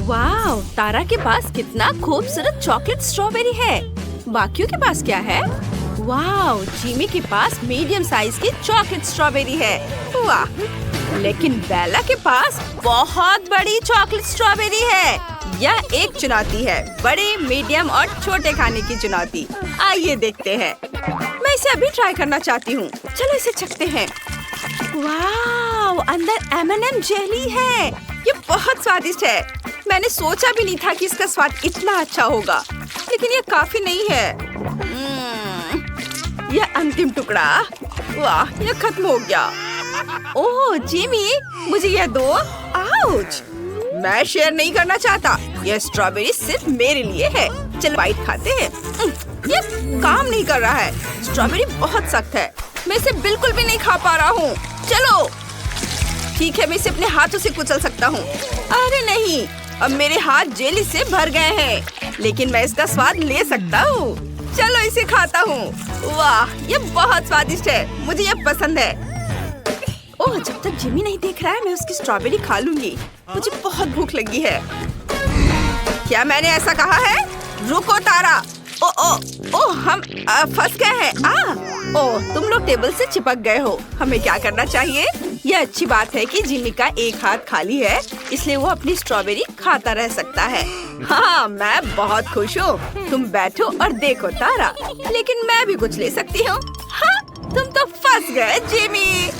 वाव, तारा के पास कितना खूबसूरत चॉकलेट स्ट्रॉबेरी है। बाकियों के पास क्या है? वाव, जिमी के पास मीडियम साइज की चॉकलेट स्ट्रॉबेरी है। वाह, लेकिन बेला के पास बहुत बड़ी चॉकलेट स्ट्रॉबेरी है। यह एक चुनौती है, बड़े, मीडियम और छोटे खाने की चुनौती। आइए देखते हैं। मैं इसे अभी ट्राई करना चाहती हूँ। चलो इसे चखते हैं। वाव, अंदर M&M जेली है। ये बहुत स्वादिष्ट है। मैंने सोचा भी नहीं था कि इसका स्वाद इतना अच्छा होगा, लेकिन ये काफी नहीं है। यह अंतिम टुकड़ा, वाह, यह खत्म हो गया। ओह जिमी, मुझे यह दो। आउच! मैं शेयर नहीं करना चाहता। यह स्ट्रॉबेरी सिर्फ मेरे लिए है। चल बाइट खाते हैं। ये काम नहीं कर रहा है। स्ट्रॉबेरी बहुत सख्त है। मैं इसे बिल्कुल भी नहीं खा पा रहा हूँ। चलो ठीक है, मैं इसे अपने हाथों से कुचल सकता हूँ। अरे नहीं, अब मेरे हाथ जेली से भर गए हैं, लेकिन मैं इसका स्वाद ले सकता हूँ। चलो इसे खाता हूँ। वाह, ये बहुत स्वादिष्ट है। मुझे ये पसंद है। ओह, जब तक जिमी नहीं देख रहा है मैं उसकी स्ट्रॉबेरी खा लूंगी। मुझे बहुत भूख लगी है। क्या मैंने ऐसा कहा है? रुको तारा। ओ ओ ओ, हम फंस गए हैं। ओह, तुम लोग टेबल से चिपक गए हो। हमें क्या करना चाहिए? यह अच्छी बात है कि जिमी का एक हाथ खाली है, इसलिए वो अपनी स्ट्रॉबेरी खाता रह सकता है। हाँ, मैं बहुत खुश हूँ। तुम बैठो और देखो तारा, लेकिन मैं भी कुछ ले सकती हूँ। हाँ, तुम तो फंस गए जिमी।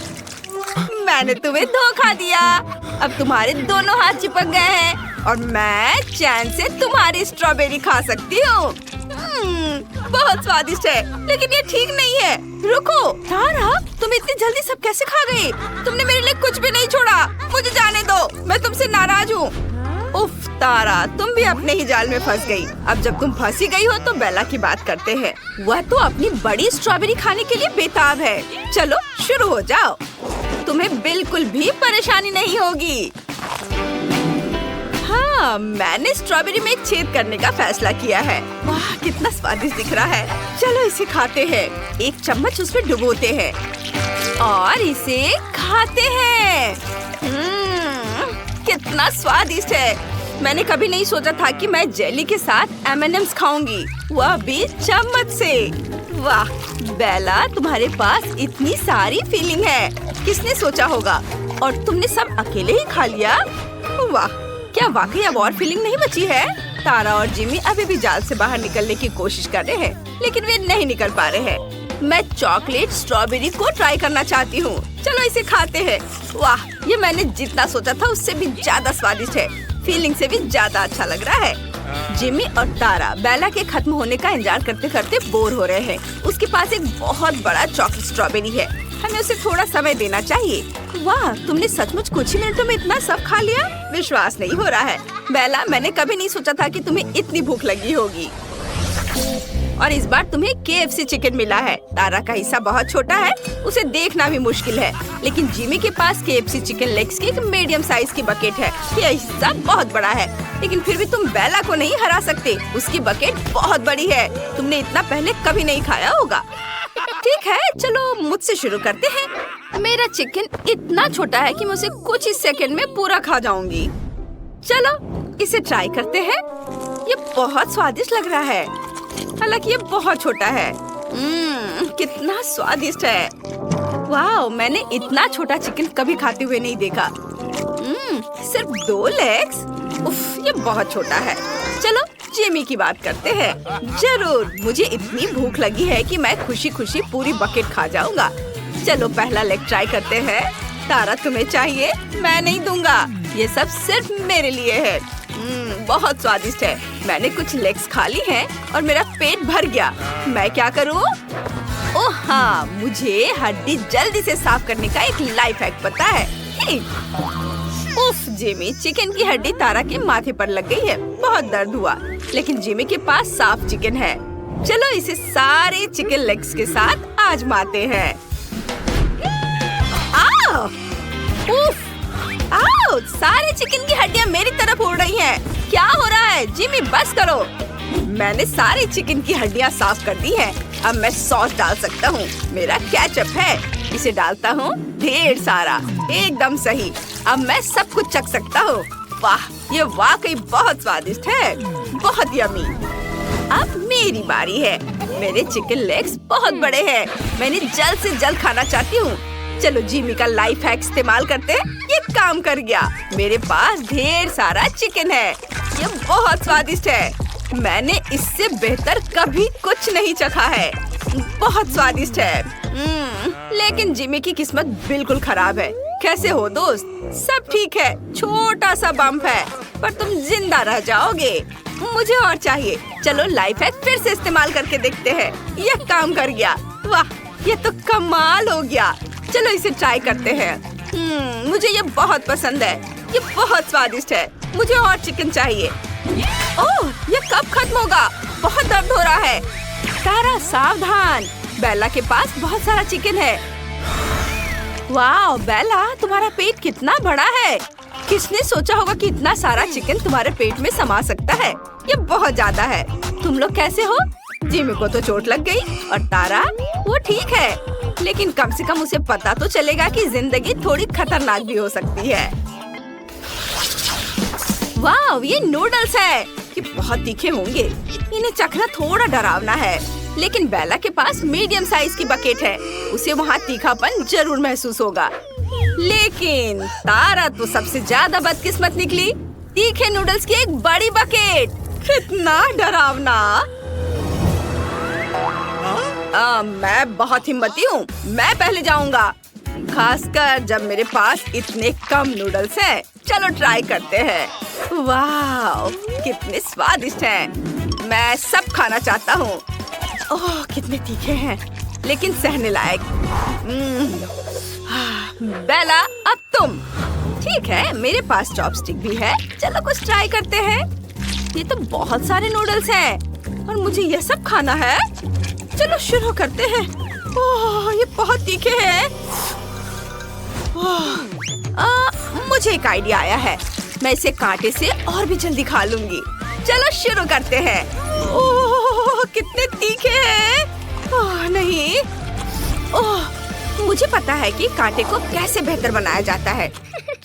मैंने तुम्हें धोखा दिया। अब तुम्हारे दोनों हाथ चिपक गए हैं और मैं चैन से तुम्हारी स्ट्रॉबेरी खा सकती हूँ। बहुत स्वादिष्ट है, लेकिन ये ठीक नहीं है। रुको तारा, तुम इतनी जल्दी सब कैसे खा गई? तुमने मेरे लिए कुछ भी नहीं छोड़ा। मुझे जाने दो, मैं तुमसे नाराज हूँ। उफ तारा, तुम भी अपने ही जाल में फंस गई। अब जब तुम फंसी गई हो तो बेला की बात करते हैं। वह तो अपनी बड़ी स्ट्रॉबेरी खाने के लिए बेताब है। चलो शुरू हो जाओ, तुम्हें बिल्कुल भी परेशानी नहीं होगी। हाँ, मैंने स्ट्रॉबेरी में एक छेद करने का फैसला किया है। वाह, कितना स्वादिष्ट दिख रहा है। चलो इसे खाते हैं। एक चम्मच उसमें डुबोते हैं और इसे खाते हैं। कितना स्वादिष्ट है। मैंने कभी नहीं सोचा था कि मैं जेली के साथ M&M's खाऊंगी, वह भी चम्मच से। वाह बेला, तुम्हारे पास इतनी सारी फीलिंग है। किसने सोचा होगा? और तुमने सब अकेले ही खा लिया। वाह, क्या वाकई अब और फीलिंग नहीं बची है? तारा और जिमी अभी भी जाल से बाहर निकलने की कोशिश कर रहे हैं, लेकिन वे नहीं निकल पा रहे हैं। मैं चॉकलेट स्ट्रॉबेरी को ट्राई करना चाहती हूँ। चलो इसे खाते हैं। वाह, ये मैंने जितना सोचा था उससे भी ज्यादा स्वादिष्ट है। फीलिंग से भी ज्यादा अच्छा लग रहा है। जिमी और तारा बेला के खत्म होने का इंतजार करते करते बोर हो रहे हैं। उसके पास एक बहुत बड़ा चॉकलेट स्ट्रॉबेरी है। हमें उसे थोड़ा समय देना चाहिए। वाह, तुमने सचमुच कुछ ही मिनटों में इतना सब खा लिया? विश्वास नहीं हो रहा है। बेला, मैंने कभी नहीं सोचा था कि तुम्हें इतनी भूख लगी होगी। और इस बार तुम्हें KFC चिकन मिला है। तारा का हिस्सा बहुत छोटा है, उसे देखना भी मुश्किल है, लेकिन जिमी के पास KFC चिकन लेग्स की एक मीडियम साइज की बकेट है। यह हिस्सा बहुत बड़ा है, लेकिन फिर भी तुम बेला को नहीं हरा सकते। उसकी बकेट बहुत बड़ी है। तुमने इतना पहले कभी नहीं खाया होगा। ठीक है, चलो मुझसे शुरू करते हैं। मेरा चिकन इतना छोटा है कि मैं उसे कुछ ही सेकंड में पूरा खा जाऊंगी। चलो इसे ट्राई करते हैं। ये बहुत स्वादिष्ट लग रहा है, हालांकि ये बहुत छोटा है। कितना स्वादिष्ट है। वाह, मैंने इतना छोटा चिकन कभी खाते हुए नहीं देखा। सिर्फ 2 लेग्स? उफ, ये बहुत छोटा है। चलो जिमी की बात करते हैं। जरूर, मुझे इतनी भूख लगी है कि मैं खुशी खुशी पूरी बकेट खा जाऊंगा। चलो पहला लेग ट्राई करते हैं। तारा, तुम्हें चाहिए? मैं नहीं दूंगा, ये सब सिर्फ मेरे लिए है। बहुत स्वादिष्ट है। मैंने कुछ लेग्स खा ली हैं और मेरा पेट भर गया। मैं क्या करूं? ओह हाँ, मुझे हड्डी जल्दी से साफ करने का एक लाइफ हैक पता है। उफ जिमी, चिकन की हड्डी तारा के माथे पर लग गई है। बहुत दर्द हुआ, लेकिन जिमी के पास साफ चिकन है। चलो इसे सारे चिकन लेग्स के साथ आजमाते हैं। आओ! उफ! आओ! सारे चिकन की हड्डियां मेरी तरफ उड़ रही हैं। क्या हो रहा है? जिमी बस करो। मैंने सारी चिकन की हड्डियां साफ कर दी हैं। अब मैं सॉस डाल सकता हूँ। मेरा केचप है, इसे डालता हूँ ढेर सारा, एकदम सही। अब मैं सब कुछ चख सकता हूँ। वाह, ये वाकई बहुत स्वादिष्ट है, बहुत यमी। अब मेरी बारी है। मेरे चिकन लेग्स बहुत बड़े हैं। मैंने जल्द से जल्द खाना चाहती हूँ। चलो जिमी का लाइफ हैक इस्तेमाल करते हैं। ये काम कर गया। मेरे पास ढेर सारा चिकन है। ये बहुत स्वादिष्ट है। मैंने इससे बेहतर कभी कुछ नहीं चखा है। बहुत स्वादिष्ट है। लेकिन जिमी की किस्मत बिल्कुल खराब है। कैसे हो दोस्त? सब ठीक है, छोटा सा बम्प है, पर तुम जिंदा रह जाओगे। मुझे और चाहिए। चलो लाइफ हैक फिर से इस्तेमाल करके देखते हैं। यह काम कर गया। वाह, ये तो कमाल हो गया। चलो इसे ट्राई करते हैं। मुझे ये बहुत पसंद है। ये बहुत स्वादिष्ट है। मुझे और चिकन चाहिए। ओह, ये कब खत्म होगा? बहुत दर्द हो रहा है। तारा सावधान, बेला के पास बहुत सारा चिकन है। वाह बेला, तुम्हारा पेट कितना बड़ा है। किसने सोचा होगा कि इतना सारा चिकन तुम्हारे पेट में समा सकता है? ये बहुत ज्यादा है। तुम लोग कैसे हो? जिमी को तो चोट लग गई और तारा वो ठीक है, लेकिन कम से कम उसे पता तो चलेगा कि जिंदगी थोड़ी खतरनाक भी हो सकती है। वाह, ये नूडल्स है। ये बहुत तीखे होंगे। इन्हें चखना थोड़ा डरावना है, लेकिन बेला के पास मीडियम साइज की बकेट है। उसे वहाँ तीखापन जरूर महसूस होगा। लेकिन तारा तो सबसे ज्यादा बदकिस्मत निकली। तीखे नूडल्स की एक बड़ी बकेट। कितना डरावना। मैं बहुत हिम्मती हूँ। मैं पहले जाऊंगा, खासकर जब मेरे पास इतने कम नूडल्स हैं। चलो ट्राई करते हैं। वाह, कितने स्वादिष्ट हैं। मैं सब खाना चाहता हूँ। ओह, कितने तीखे हैं, लेकिन सहने लायक। बेला, अब तुम। ठीक है, मेरे पास चॉपस्टिक भी है। चलो कुछ ट्राई करते हैं। ये तो बहुत सारे नूडल्स हैं और मुझे ये सब खाना है। चलो शुरू करते हैं। ओह, ये बहुत तीखे हैं। मुझे एक आइडिया आया है। मैं इसे कांटे से और भी जल्दी खा लूंगी। चलो शुरू करते हैं। ओह, कितने तीखे हैं। ओह नहीं। ओह, मुझे पता है कि कांटे को कैसे बेहतर बनाया जाता है।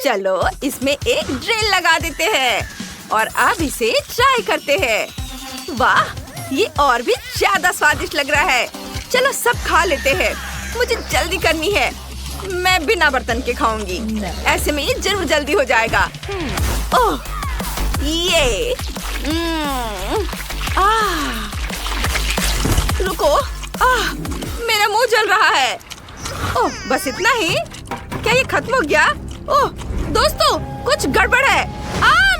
चलो इसमें एक ड्रिल लगा देते हैं और अब इसे ट्राई करते हैं। वाह, ये और भी ज्यादा स्वादिष्ट लग रहा है। चलो सब खा लेते हैं। मुझे जल्दी करनी है। मैं बिना बर्तन के खाऊंगी। ऐसे में ये जरूर जल्दी हो जाएगा। ओह, ये रुको। मेरा मुंह जल रहा है। ओह, बस इतना ही? क्या ये खत्म हो गया? ओह दोस्तों, कुछ गड़बड़ है।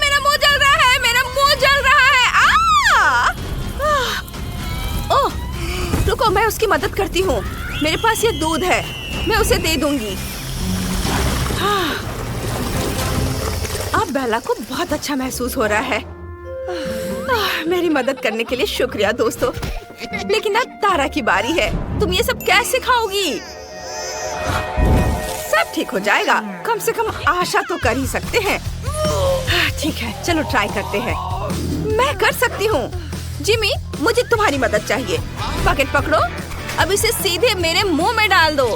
मेरा मुंह जल रहा है। मेरा मुंह जल रहा है। ओह, रुको, मैं उसकी मदद करती हूँ। मेरे पास ये दूध है, मैं उसे दे दूंगी। अब बेला को बहुत अच्छा महसूस हो रहा है। मेरी मदद करने के लिए शुक्रिया दोस्तों। लेकिन अब तारा की बारी है। तुम ये सब कैसे खाओगी? सब ठीक हो जाएगा। कम से कम आशा तो कर ही सकते हैं। ठीक है, चलो ट्राई करते हैं। मैं कर सकती हूँ। जिमी, मुझे तुम्हारी मदद चाहिए। बकेट पकड़ो। अब इसे सीधे मेरे मुंह में डाल दो।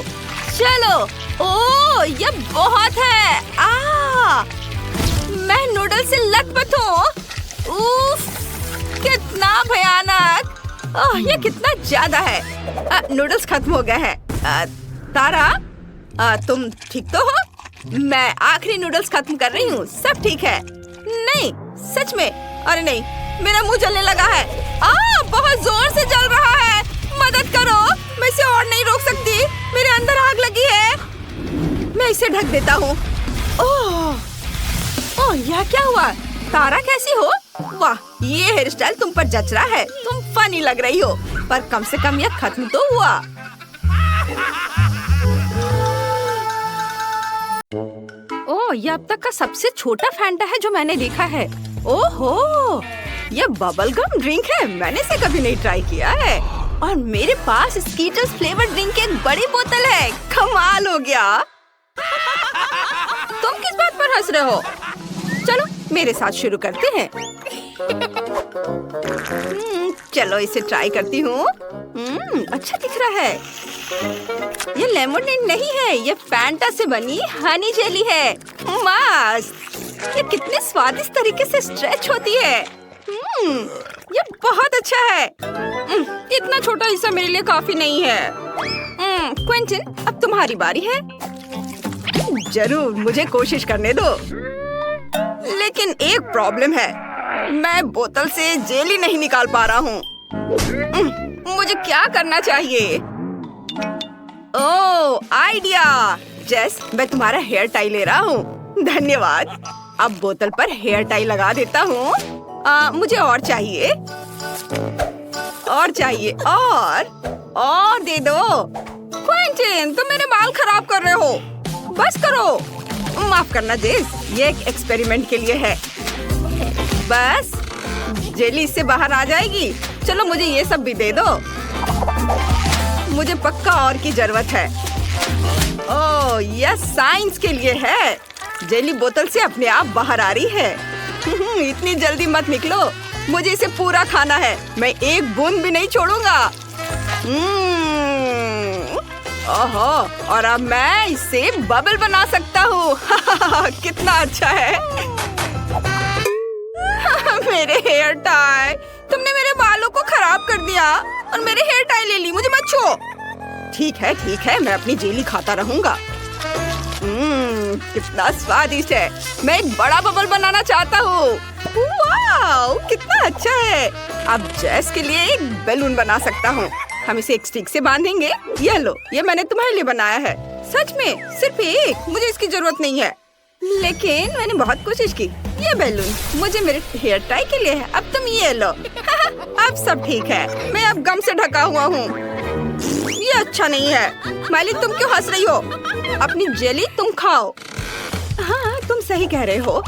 चलो। ओह, ये बहुत है। मैं नूडल से लथपथ हूँ। उफ, कितना भयानक। ये कितना ज्यादा है। नूडल्स खत्म हो गए हैं। तारा, तुम ठीक तो हो? मैं आखिरी नूडल्स खत्म कर रही हूँ। सब ठीक है? नहीं, सच में? अरे नहीं, मेरा मुंह जलने लगा है। बहुत जोर से जल रहा है। मदद करो, मैं इसे और नहीं रोक सकती। मेरे अंदर आग लगी है। मैं इसे ढक देता हूँ। ओह, यह क्या हुआ? तारा कैसी हो? वाह, ये हेयर स्टाइल तुम पर जच रहा है। तुम फनी लग रही हो, पर कम से कम यह खत्म तो हुआ। ओह, यह अब तक का सबसे छोटा फैंटा है जो मैंने देखा है। ओहो, यह बबल गम ड्रिंक है। मैंने इसे कभी नहीं ट्राई किया है। और मेरे पास स्कीटल्स फ्लेवर ड्रिंक की एक बड़ी बोतल है। कमाल हो गया। तुम किस बात पर हंस रहे हो? चलो मेरे साथ शुरू करते हैं। चलो इसे ट्राई करती हूँ। अच्छा दिख रहा है। ये लेमोनेड नहीं है, ये फैंटा से बनी हनी जेली है। मस्त। ये कितने स्वादिष्ट तरीके से स्ट्रेच होती है। ये बहुत अच्छा है। इतना छोटा हिस्सा मेरे लिए काफी नहीं है। क्विंटन, अब तुम्हारी बारी है। जरूर, मुझे कोशिश करने दो। लेकिन एक प्रॉब्लम है, मैं बोतल से जेली नहीं निकाल पा रहा हूँ। मुझे क्या करना चाहिए? ओह, आइडिया। जेस, मैं तुम्हारा हेयर टाई ले रहा हूँ। धन्यवाद। अब बोतल पर हेयर टाई लगा देता हूँ। मुझे और चाहिए, और चाहिए, और दे दो। क्विंटन, तुम मेरे बाल खराब कर रहे हो। बस करो। माफ करना जेस, ये एक एक्सपेरिमेंट के लिए है। बस जेली इससे बाहर आ जाएगी। चलो मुझे ये सब भी दे दो। मुझे पक्का और की जरूरत है। ओह, यह साइंस के लिए है। जेली बोतल से अपने आप बाहर आ रही है। इतनी जल्दी मत निकलो, मुझे इसे पूरा खाना है। मैं एक बूंद भी नहीं छोड़ूंगा। ओहो, और अब मैं इससे बबल बना सकता हूँ। कितना अच्छा है। मेरे हेयर टाई, तुमने मेरे बालों को खराब कर दिया और मेरे हेयर टाई ले ली। मुझे मत छुओ। ठीक है, मैं अपनी जेली खाता रहूंगा। कितना स्वादिष्ट है। मैं एक बड़ा बबल बनाना चाहता हूँ। वाह, कितना अच्छा है। अब जेस के लिए एक बैलून बना सकता हूँ। हम इसे एक स्टिक से बांधेंगे। ये लो, ये मैंने तुम्हारे लिए बनाया है। सच में, सिर्फ एक। मुझे इसकी जरूरत नहीं है, लेकिन मैंने बहुत कोशिश की। ये बैलून मुझे मेरे हेयर टाई के लिए है। अब तुम ये लो। अब सब ठीक है। मैं अब गम से ढका हुआ हूँ। ये अच्छा नहीं है। माली, तुम क्यों हंस रही हो? अपनी जेली तुम खाओ। हाँ, तुम सही कह रहे हो।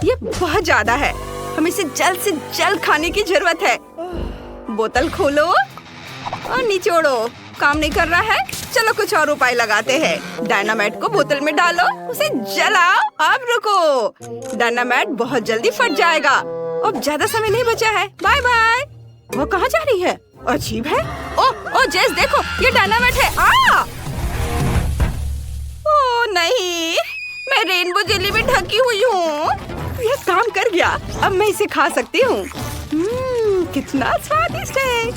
ये बहुत ज्यादा है। हमें इसे जल्द से जल्द खाने की जरूरत है। बोतल खोलो और निचोड़ो। काम नहीं कर रहा है। चलो कुछ और उपाय लगाते हैं। डायनामाइट को बोतल में डालो, उसे जलाओ। अब रुको, डायनामाइट बहुत जल्दी फट जाएगा। अब ज्यादा समय नहीं बचा है। Bye bye. वो कहाँ जा रही है? अजीब है। ओ जेस, देखो, ये डायनामाइट है। ओ नहीं, मैं रेनबो जेली में ढकी हुई हूँ। यह काम कर गया। अब मैं इसे खा सकती हूँ। कितना स्वादिष्ट है।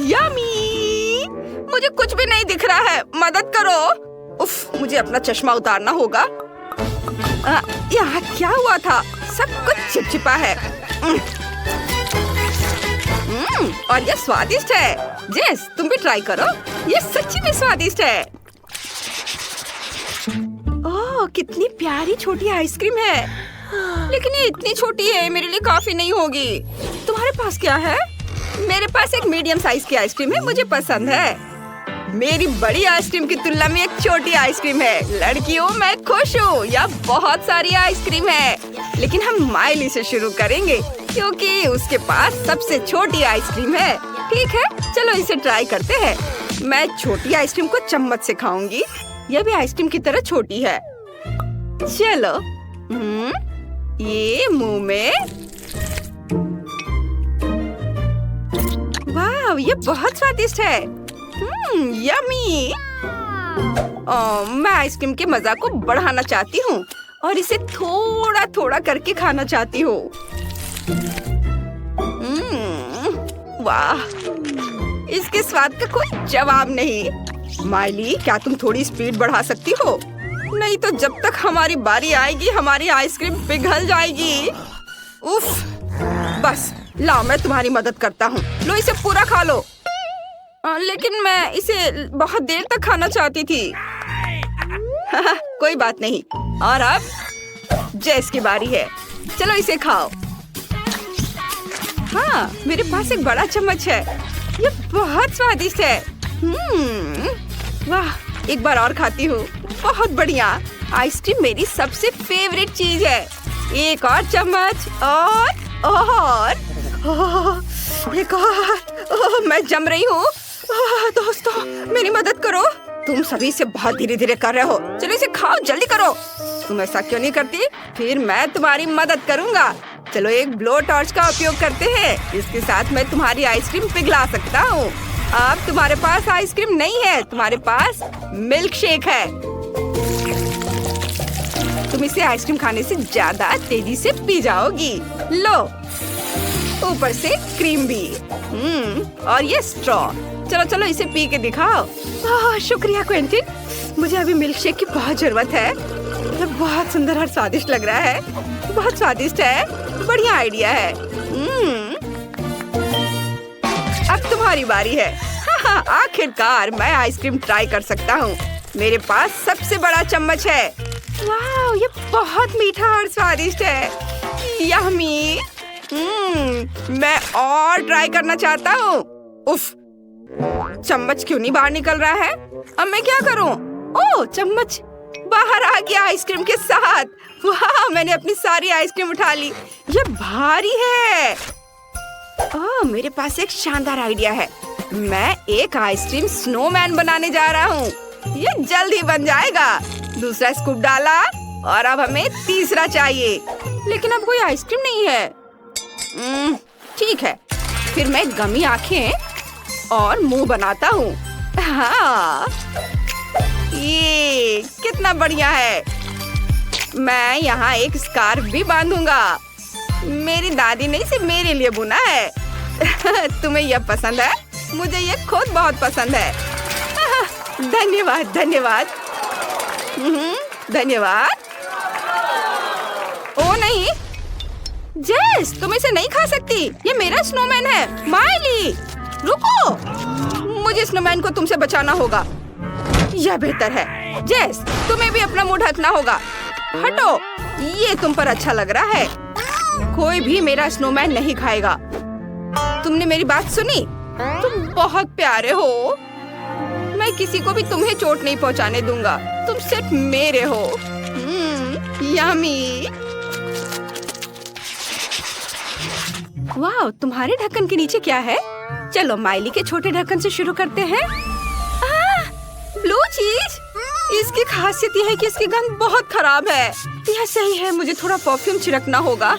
यम्मी। मुझे कुछ भी नहीं दिख रहा है। मदद करो। उफ, मुझे अपना चश्मा उतारना होगा। यहाँ क्या हुआ था? सब कुछ चिपचिपा है। और यह स्वादिष्ट है। जेस, तुम भी ट्राई करो। ये सच्ची में स्वादिष्ट है। ओह, कितनी प्यारी छोटी आइसक्रीम है। लेकिन ये इतनी छोटी है, मेरे लिए काफी नहीं होगी। तुम्हारे पास क्या है? मेरे पास एक मीडियम साइज की आइसक्रीम है। मुझे पसंद है। मेरी बड़ी आइसक्रीम की तुलना में एक छोटी आइसक्रीम है। लड़कियों, मैं खुश हूँ। यहाँ बहुत सारी आइसक्रीम है, लेकिन हम माइली से शुरू करेंगे क्योंकि उसके पास सबसे छोटी आइसक्रीम है। ठीक है, चलो इसे ट्राई करते हैं। मैं छोटी आइसक्रीम को चम्मच से खाऊंगी। यह भी आइसक्रीम की तरह छोटी है। चलो, ये मुंह में। वाह, ये बहुत स्वादिष्ट है। यम्मी। मैं आइसक्रीम के मजा को बढ़ाना चाहती हूँ और इसे थोड़ा थोड़ा करके खाना चाहती हूँ। वाह, इसके स्वाद का कोई जवाब नहीं। माइली, क्या तुम थोड़ी स्पीड बढ़ा सकती हो? नहीं तो जब तक हमारी बारी आएगी हमारी आइसक्रीम पिघल जाएगी। उफ, बस लाओ, मैं तुम्हारी मदद करता हूँ। लो, इसे पूरा खा लो। लेकिन मैं इसे बहुत देर तक खाना चाहती थी। कोई बात नहीं। और अब जेस की बारी है। चलो इसे खाओ। हाँ, मेरे पास एक बड़ा चम्मच है। ये बहुत स्वादिष्ट है। वाह, एक बार और खाती हूँ। बहुत बढ़िया। आइसक्रीम मेरी सबसे फेवरेट चीज है। एक और चम्मच। और एक और। मैं जम रही हूँ। दोस्तों, मेरी मदद करो। तुम सभी से बहुत धीरे धीरे कर रहे हो। चलो इसे खाओ, जल्दी करो। तुम ऐसा क्यों नहीं करती? फिर मैं तुम्हारी मदद करूँगा। चलो एक ब्लो टॉर्च का उपयोग करते हैं। इसके साथ मैं तुम्हारी आइसक्रीम पिघला सकता हूँ। अब तुम्हारे पास आइसक्रीम नहीं है, तुम्हारे पास मिल्क शेक है। तुम इसे आइसक्रीम खाने से ज्यादा तेजी से पी जाओगी। लो, ऊपर से क्रीम भी। और ये स्ट्रॉ। चलो चलो इसे पी के दिखाओ। शुक्रिया क्विंटिन, मुझे अभी मिल्क शेक की बहुत जरूरत है। मतलब बहुत सुंदर और स्वादिष्ट लग रहा है। बहुत स्वादिष्ट है, बढ़िया आइडिया है। अब तुम्हारी बारी है। आखिरकार मैं आइसक्रीम ट्राई कर सकता हूँ। मेरे पास सबसे बड़ा चम्मच है। वाह, ये बहुत मीठा और स्वादिष्ट है। यम्मी। मैं और ट्राई करना चाहता हूँ। उफ, चम्मच क्यों नहीं बाहर निकल रहा है? अब मैं क्या करूँ? ओह, चम्मच बाहर आ गया आइसक्रीम के साथ। वाह, मैंने अपनी सारी आइसक्रीम उठा ली। ये भारी है। ओह, मेरे पास एक शानदार आइडिया है। मैं एक आइसक्रीम स्नोमैन बनाने जा रहा हूँ। ये जल्द ही बन जाएगा। दूसरा स्कूप डाला और अब हमें तीसरा चाहिए। लेकिन अब कोई आइसक्रीम नहीं है। ठीक है, फिर मैं गमी आंखें और मुंह बनाता हूँ। हाँ, ये कितना बढ़िया है। मैं यहाँ एक स्कार्फ भी बांधूंगा। मेरी दादी ने इसे मेरे लिए बुना है। तुम्हें यह पसंद है? मुझे ये खुद बहुत पसंद है। धन्यवाद धन्यवाद। धन्यवाद। ओ नहीं, जेस, तुम इसे नहीं खा सकती। ये मेरा स्नोमैन है। माइली, रुको, मुझे स्नोमैन को तुमसे बचाना होगा। यह बेहतर है। जेस, तुम्हें भी अपना मुंह ढकना होगा। हटो, ये तुम पर अच्छा लग रहा है। कोई भी मेरा स्नोमैन नहीं खाएगा। तुमने मेरी बात सुनी? तुम बहुत प्यारे हो। मैं किसी को भी तुम्हें चोट नहीं पहुंचाने दूंगा। तुम सिर्फ मेरे हो। यम्मी। वाह, तुम्हारे ढक्कन के नीचे क्या है? चलो माइली के छोटे ढक्कन से शुरू करते हैं। ब्लू चीज। इसकी खासियत यह है कि इसकी गंध बहुत खराब है। यह सही है, मुझे थोड़ा परफ्यूम छिड़कना होगा।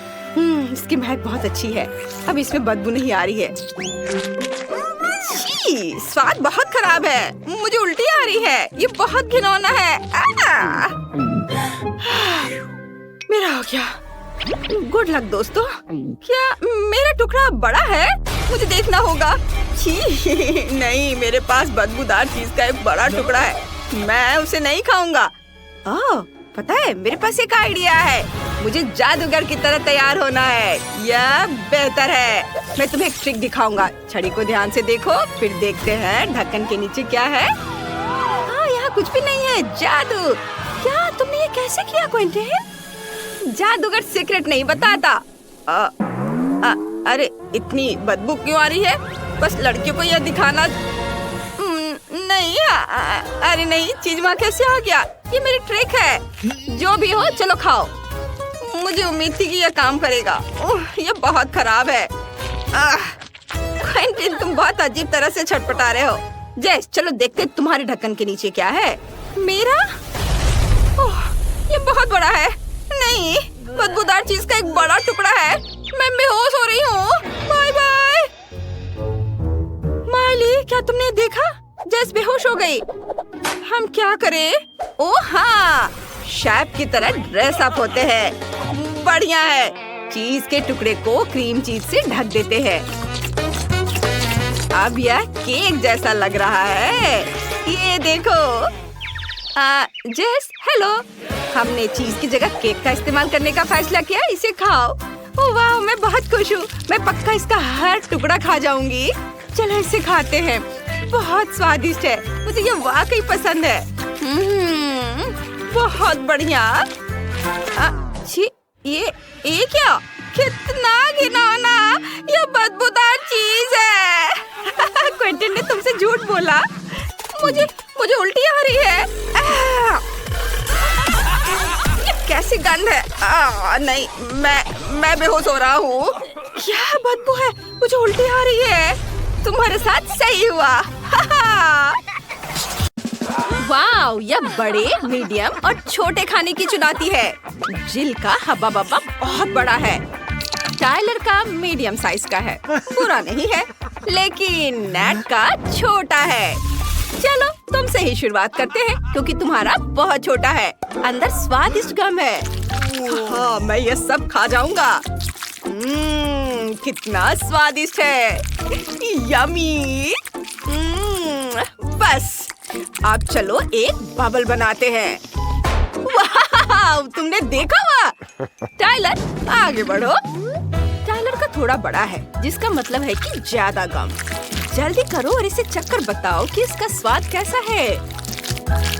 इसकी महक बहुत अच्छी है। अब इसमें बदबू नहीं आ रही है। स्वाद बहुत खराब है। मुझे उल्टी आ रही है। ये बहुत घिनौना है। मेरा हो गया। गुड लक दोस्तों। क्या मेरा टुकड़ा बड़ा है? मुझे देखना होगा। नहीं, मेरे पास बदबूदार चीज का एक बड़ा टुकड़ा है। मैं उसे नहीं खाऊंगा। ओह, पता है, मेरे पास एक आइडिया है। मुझे जादूगर की तरह तैयार होना है। यह बेहतर है। मैं तुम्हें एक ट्रिक दिखाऊंगा। छड़ी को ध्यान से देखो, फिर देखते हैं ढक्कन के नीचे क्या है। यहाँ कुछ भी नहीं है। जादू। क्या तुमने ये कैसे किया क्विंटिन? जादूगर सीक्रेट नहीं बताता। अरे, इतनी बदबू क्यों आ रही है? बस लड़कियों को यह दिखाना नहीं। अरे नहीं, चीज वहाँ कैसे आ गया? ये मेरी ट्रिक है। जो भी हो, चलो खाओ। मुझे उम्मीद थी कि यह काम करेगा। ये बहुत खराब है। क्विंटिन, तुम बहुत अजीब तरह से छटपटा रहे हो। जेस, चलो देखते तुम्हारे ढक्कन के नीचे क्या है। मेरा? ये बहुत बड़ा है। नहीं, बदबूदार चीज का एक बड़ा टुकड़ा है। मैं बेहोश हो रही हूँ। Bye bye. माइली, क्या तुमने देखा? जेस बेहोश हो गई। हम क्या करें? ओह हाँ, शेफ की तरह ड्रेस अप होते हैं। बढ़िया है। चीज के टुकड़े को क्रीम चीज से ढक देते हैं। अब यह केक जैसा लग रहा है। ये देखो। जेस, हेलो। हमने चीज की जगह केक का इस्तेमाल करने का फैसला किया। इसे खाओ। ओह वाह, मैं बहुत खुश हूँ। मैं पक्का इसका हर टुकड़ा खा जाऊंगी। चलो इसे खाते हैं। बहुत स्वादिष्ट है। मुझे ये वाकई पसंद है। बहुत बढ़िया। ये क्या? कितना घिनौना। ये बदबूदार चीज है। क्विंटिन ने तुमसे झूठ बोला। मुझे उल्टी आ रही है। ये कैसी गंध है? नहीं, मैं बेहोश हो रहा हूँ। क्या बदबू है? मुझे उल्टी आ रही है। तुम्हारे साथ सही हुआ। वाव, यह बड़े, मीडियम और छोटे खाने की चुनौती है। जिल का हब्बा बब्बा बहुत बड़ा है। टाइलर का मीडियम साइज का है। बुरा नहीं है, लेकिन नेट का छोटा है। चलो तुमसे ही शुरुआत करते हैं क्योंकि तुम्हारा बहुत छोटा है। अंदर स्वादिष्ट गम है। हाँ, मैं ये सब खा जाऊंगा। कितना स्वादिष्ट है। यम्मी। बस अब चलो एक बबल बनाते हैं। वाह, तुमने देखा हुआ? टाइलर आगे बढ़ो। टाइलर का थोड़ा बड़ा है जिसका मतलब है कि ज्यादा गम। जल्दी करो और इसे चखकर बताओ कि इसका स्वाद कैसा है।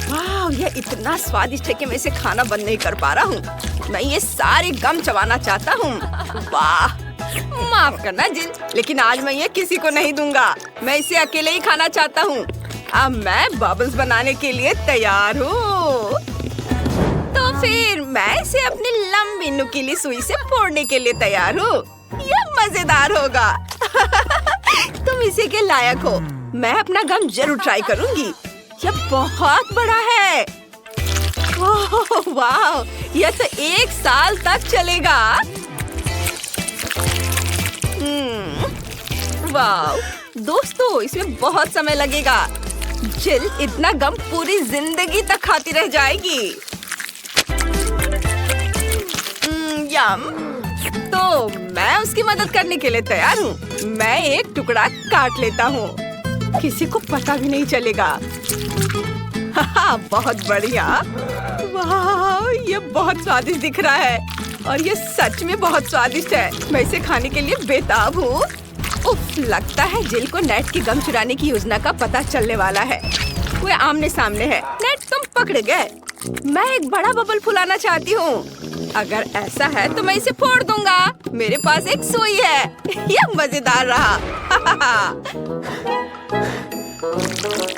वाह, यह इतना स्वादिष्ट है कि मैं इसे खाना बंद नहीं कर पा रहा हूँ। मैं ये सारे गम चबाना चाहता हूँ। वाह, माफ करना जिल, लेकिन आज मैं ये किसी को नहीं दूंगा। मैं इसे अकेले ही खाना चाहता हूँ। अब मैं बबल्स बनाने के लिए तैयार हूँ। तो फिर मैं इसे अपनी लंबी नुकीली सुई से फोड़ने के लिए तैयार हूँ। यह मजेदार होगा। तुम इसी के लायक हो। मैं अपना गम जरूर ट्राई करूंगी। यह बहुत बड़ा है। ओह वाह, यह तो 1 साल तक चलेगा। वाह दोस्तों, इसमें बहुत समय लगेगा। जिल इतना गम पूरी जिंदगी तक खाती रह जाएगी। यम। तो मैं उसकी मदद करने के लिए तैयार हूँ। मैं एक टुकड़ा काट लेता हूँ। किसी को पता भी नहीं चलेगा। बहुत बढ़िया। वाह, ये बहुत स्वादिष्ट दिख रहा है और ये सच में बहुत स्वादिष्ट है। मैं इसे खाने के लिए बेताब हूँ। उफ, लगता है जिल को नेट की गम चुराने की योजना का पता चलने वाला है। वे आमने सामने है। नेट, तुम पकड़ गए। मैं एक बड़ा बबल फुलाना चाहती हूँ। अगर ऐसा है तो मैं इसे फोड़ दूंगा। मेरे पास एक सुई है। यह मजेदार रहा।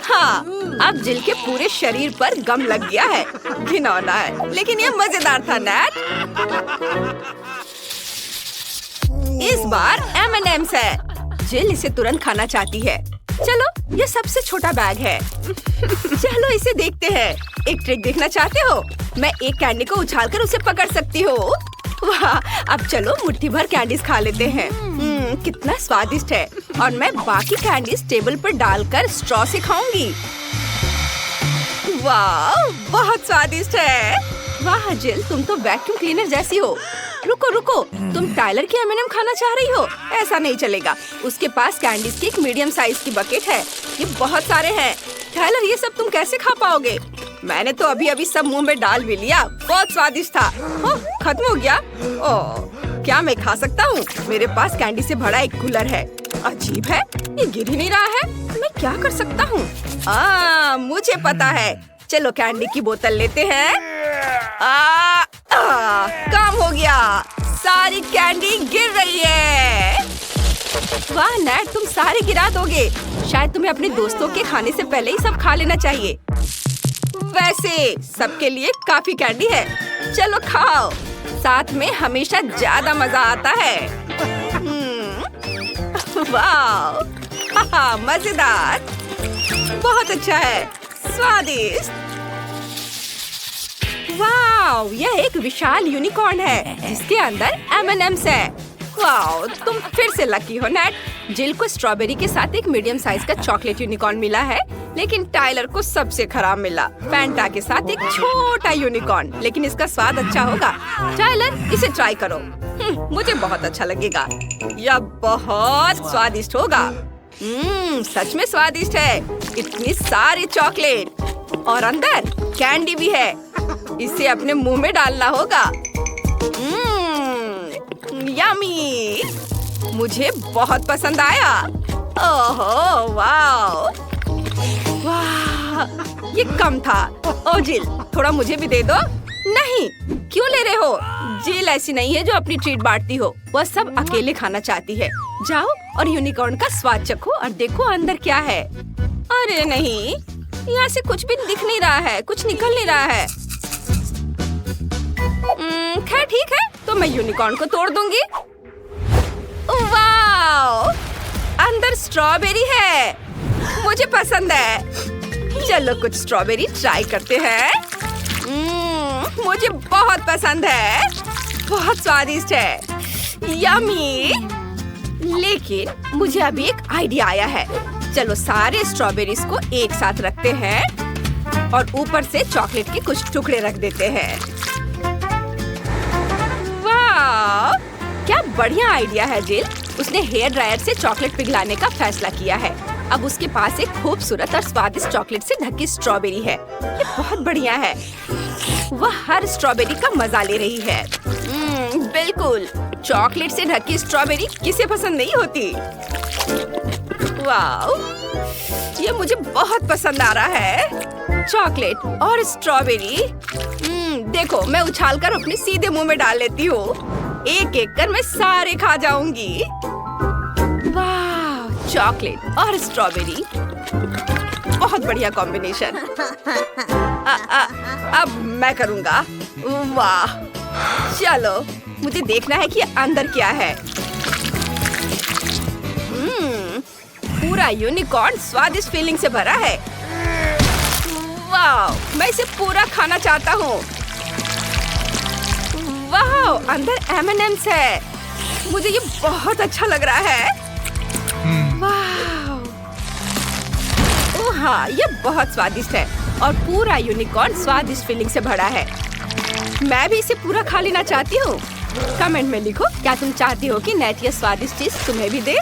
हाँ, अब जिल के पूरे शरीर पर गम लग गया है। घिनौना है, लेकिन यह मजेदार था नेट। इस बार M&M's है। जिल इसे तुरंत खाना चाहती है। चलो, ये सबसे छोटा बैग है। चलो इसे देखते हैं। एक ट्रिक देखना चाहते हो? मैं एक कैंडी को उछालकर उसे पकड़ सकती हूँ। वाह, अब चलो मुट्ठी भर कैंडीज खा लेते हैं। कितना स्वादिष्ट है। और मैं बाकी कैंडीज टेबल पर डालकर स्ट्रॉ से खाऊंगी। वाह, बहुत स्वादिष्ट है। वाह जिल, तुम तो वैक्यूम क्लीनर जैसी हो। रुको रुको, तुम टाइलर की M&M खाना चाह रही हो? ऐसा नहीं चलेगा। उसके पास कैंडीज की एक मीडियम साइज की बकेट है। ये बहुत सारे हैं। टाइलर, ये सब तुम कैसे खा पाओगे? मैंने तो अभी अभी सब मुंह में डाल भी लिया। बहुत स्वादिष्ट था। खत्म हो गया। ओह, क्या मैं खा सकता हूँ? मेरे पास कैंडी से भरा एक कूलर है। अजीब है, ये गिर ही नहीं रहा है। मैं क्या कर सकता हूँ? मुझे पता है। चलो कैंडी की बोतल लेते हैं। काम हो गया। सारी कैंडी गिर रही है। वाह नेट, तुम सारे गिरा दोगे। शायद तुम्हें अपने दोस्तों के खाने से पहले ही सब खा लेना चाहिए। वैसे सबके लिए काफी कैंडी है। चलो खाओ। साथ में हमेशा ज्यादा मजा आता है। वाह, मजेदार। बहुत अच्छा है। स्वादिष्ट। वाह, यह एक विशाल यूनिकॉर्न है जिसके अंदर M&M's है। वाह, तुम फिर से लकी हो नेट। जिल को स्ट्रॉबेरी के साथ एक मीडियम साइज का चॉकलेट यूनिकॉर्न मिला है, लेकिन टाइलर को सबसे खराब मिला फैंटा के साथ एक छोटा यूनिकॉर्न। लेकिन इसका स्वाद अच्छा होगा। टाइलर, इसे ट्राई करो। मुझे बहुत अच्छा लगेगा। यह बहुत स्वादिष्ट होगा। सच में स्वादिष्ट है। इतनी सारी चॉकलेट और अंदर कैंडी भी है। इसे अपने मुंह में डालना होगा। यम्मी, मुझे बहुत पसंद आया। ओहो वाह, वाह, ये कम था। ओ जिल, थोड़ा मुझे भी दे दो। नहीं, क्यों ले रहे हो? जिल ऐसी नहीं है जो अपनी ट्रीट बांटती हो। वह सब अकेले खाना चाहती है। जाओ और यूनिकॉर्न का स्वाद चखो और देखो अंदर क्या है। अरे नहीं, यहाँ से कुछ भी दिख नहीं रहा है। कुछ निकल नहीं रहा है। खैर ठीक है, तो मैं यूनिकॉर्न को तोड़ दूंगी। वाव, अंदर स्ट्रॉबेरी है। मुझे पसंद है। चलो कुछ स्ट्रॉबेरी ट्राई करते हैं। मुझे बहुत पसंद है। बहुत स्वादिष्ट है। यम्मी। लेकिन मुझे अभी एक आइडिया आया है। चलो सारे स्ट्रॉबेरीज को एक साथ रखते हैं और ऊपर से चॉकलेट के कुछ टुकड़े रख देते हैं। वाह, क्या बढ़िया आइडिया है जिल। उसने हेयर ड्रायर से चॉकलेट पिघलाने का फैसला किया है। अब उसके पास एक खूबसूरत और स्वादिष्ट चॉकलेट से ढकी स्ट्रॉबेरी है। ये बहुत बढ़िया है। वह हर स्ट्रॉबेरी का मजा ले रही है। बिल्कुल, चॉकलेट से ढकी स्ट्रॉबेरी किसे पसंद नहीं होती। वाह, ये मुझे बहुत पसंद आ रहा है। चॉकलेट और स्ट्रॉबेरी। देखो, मैं उछालकर अपने सीधे मुंह में डाल लेती हूँ। एक एक कर मैं सारे खा जाऊंगी। वाह, चॉकलेट और स्ट्रॉबेरी, बहुत बढ़िया कॉम्बिनेशन। अब मैं करूँगा। वाह, चलो मुझे देखना है कि अंदर क्या है। पूरा यूनिकॉर्न स्वादिष्ट फीलिंग से भरा है। वाह, मैं इसे पूरा खाना चाहता हूँ। वाह, अंदर M&M's है। मुझे ये बहुत अच्छा लग रहा है। वाह, ओह हाँ, ये बहुत स्वादिष्ट है और पूरा यूनिकॉर्न स्वादिष्ट फीलिंग से भरा है। मैं भी इसे पूरा खा लेना चाहती हूँ। कमेंट में लिखो, क्या तुम चाहती हो कि नेट ये स्वादिष्ट चीज तुम्हें भी दे?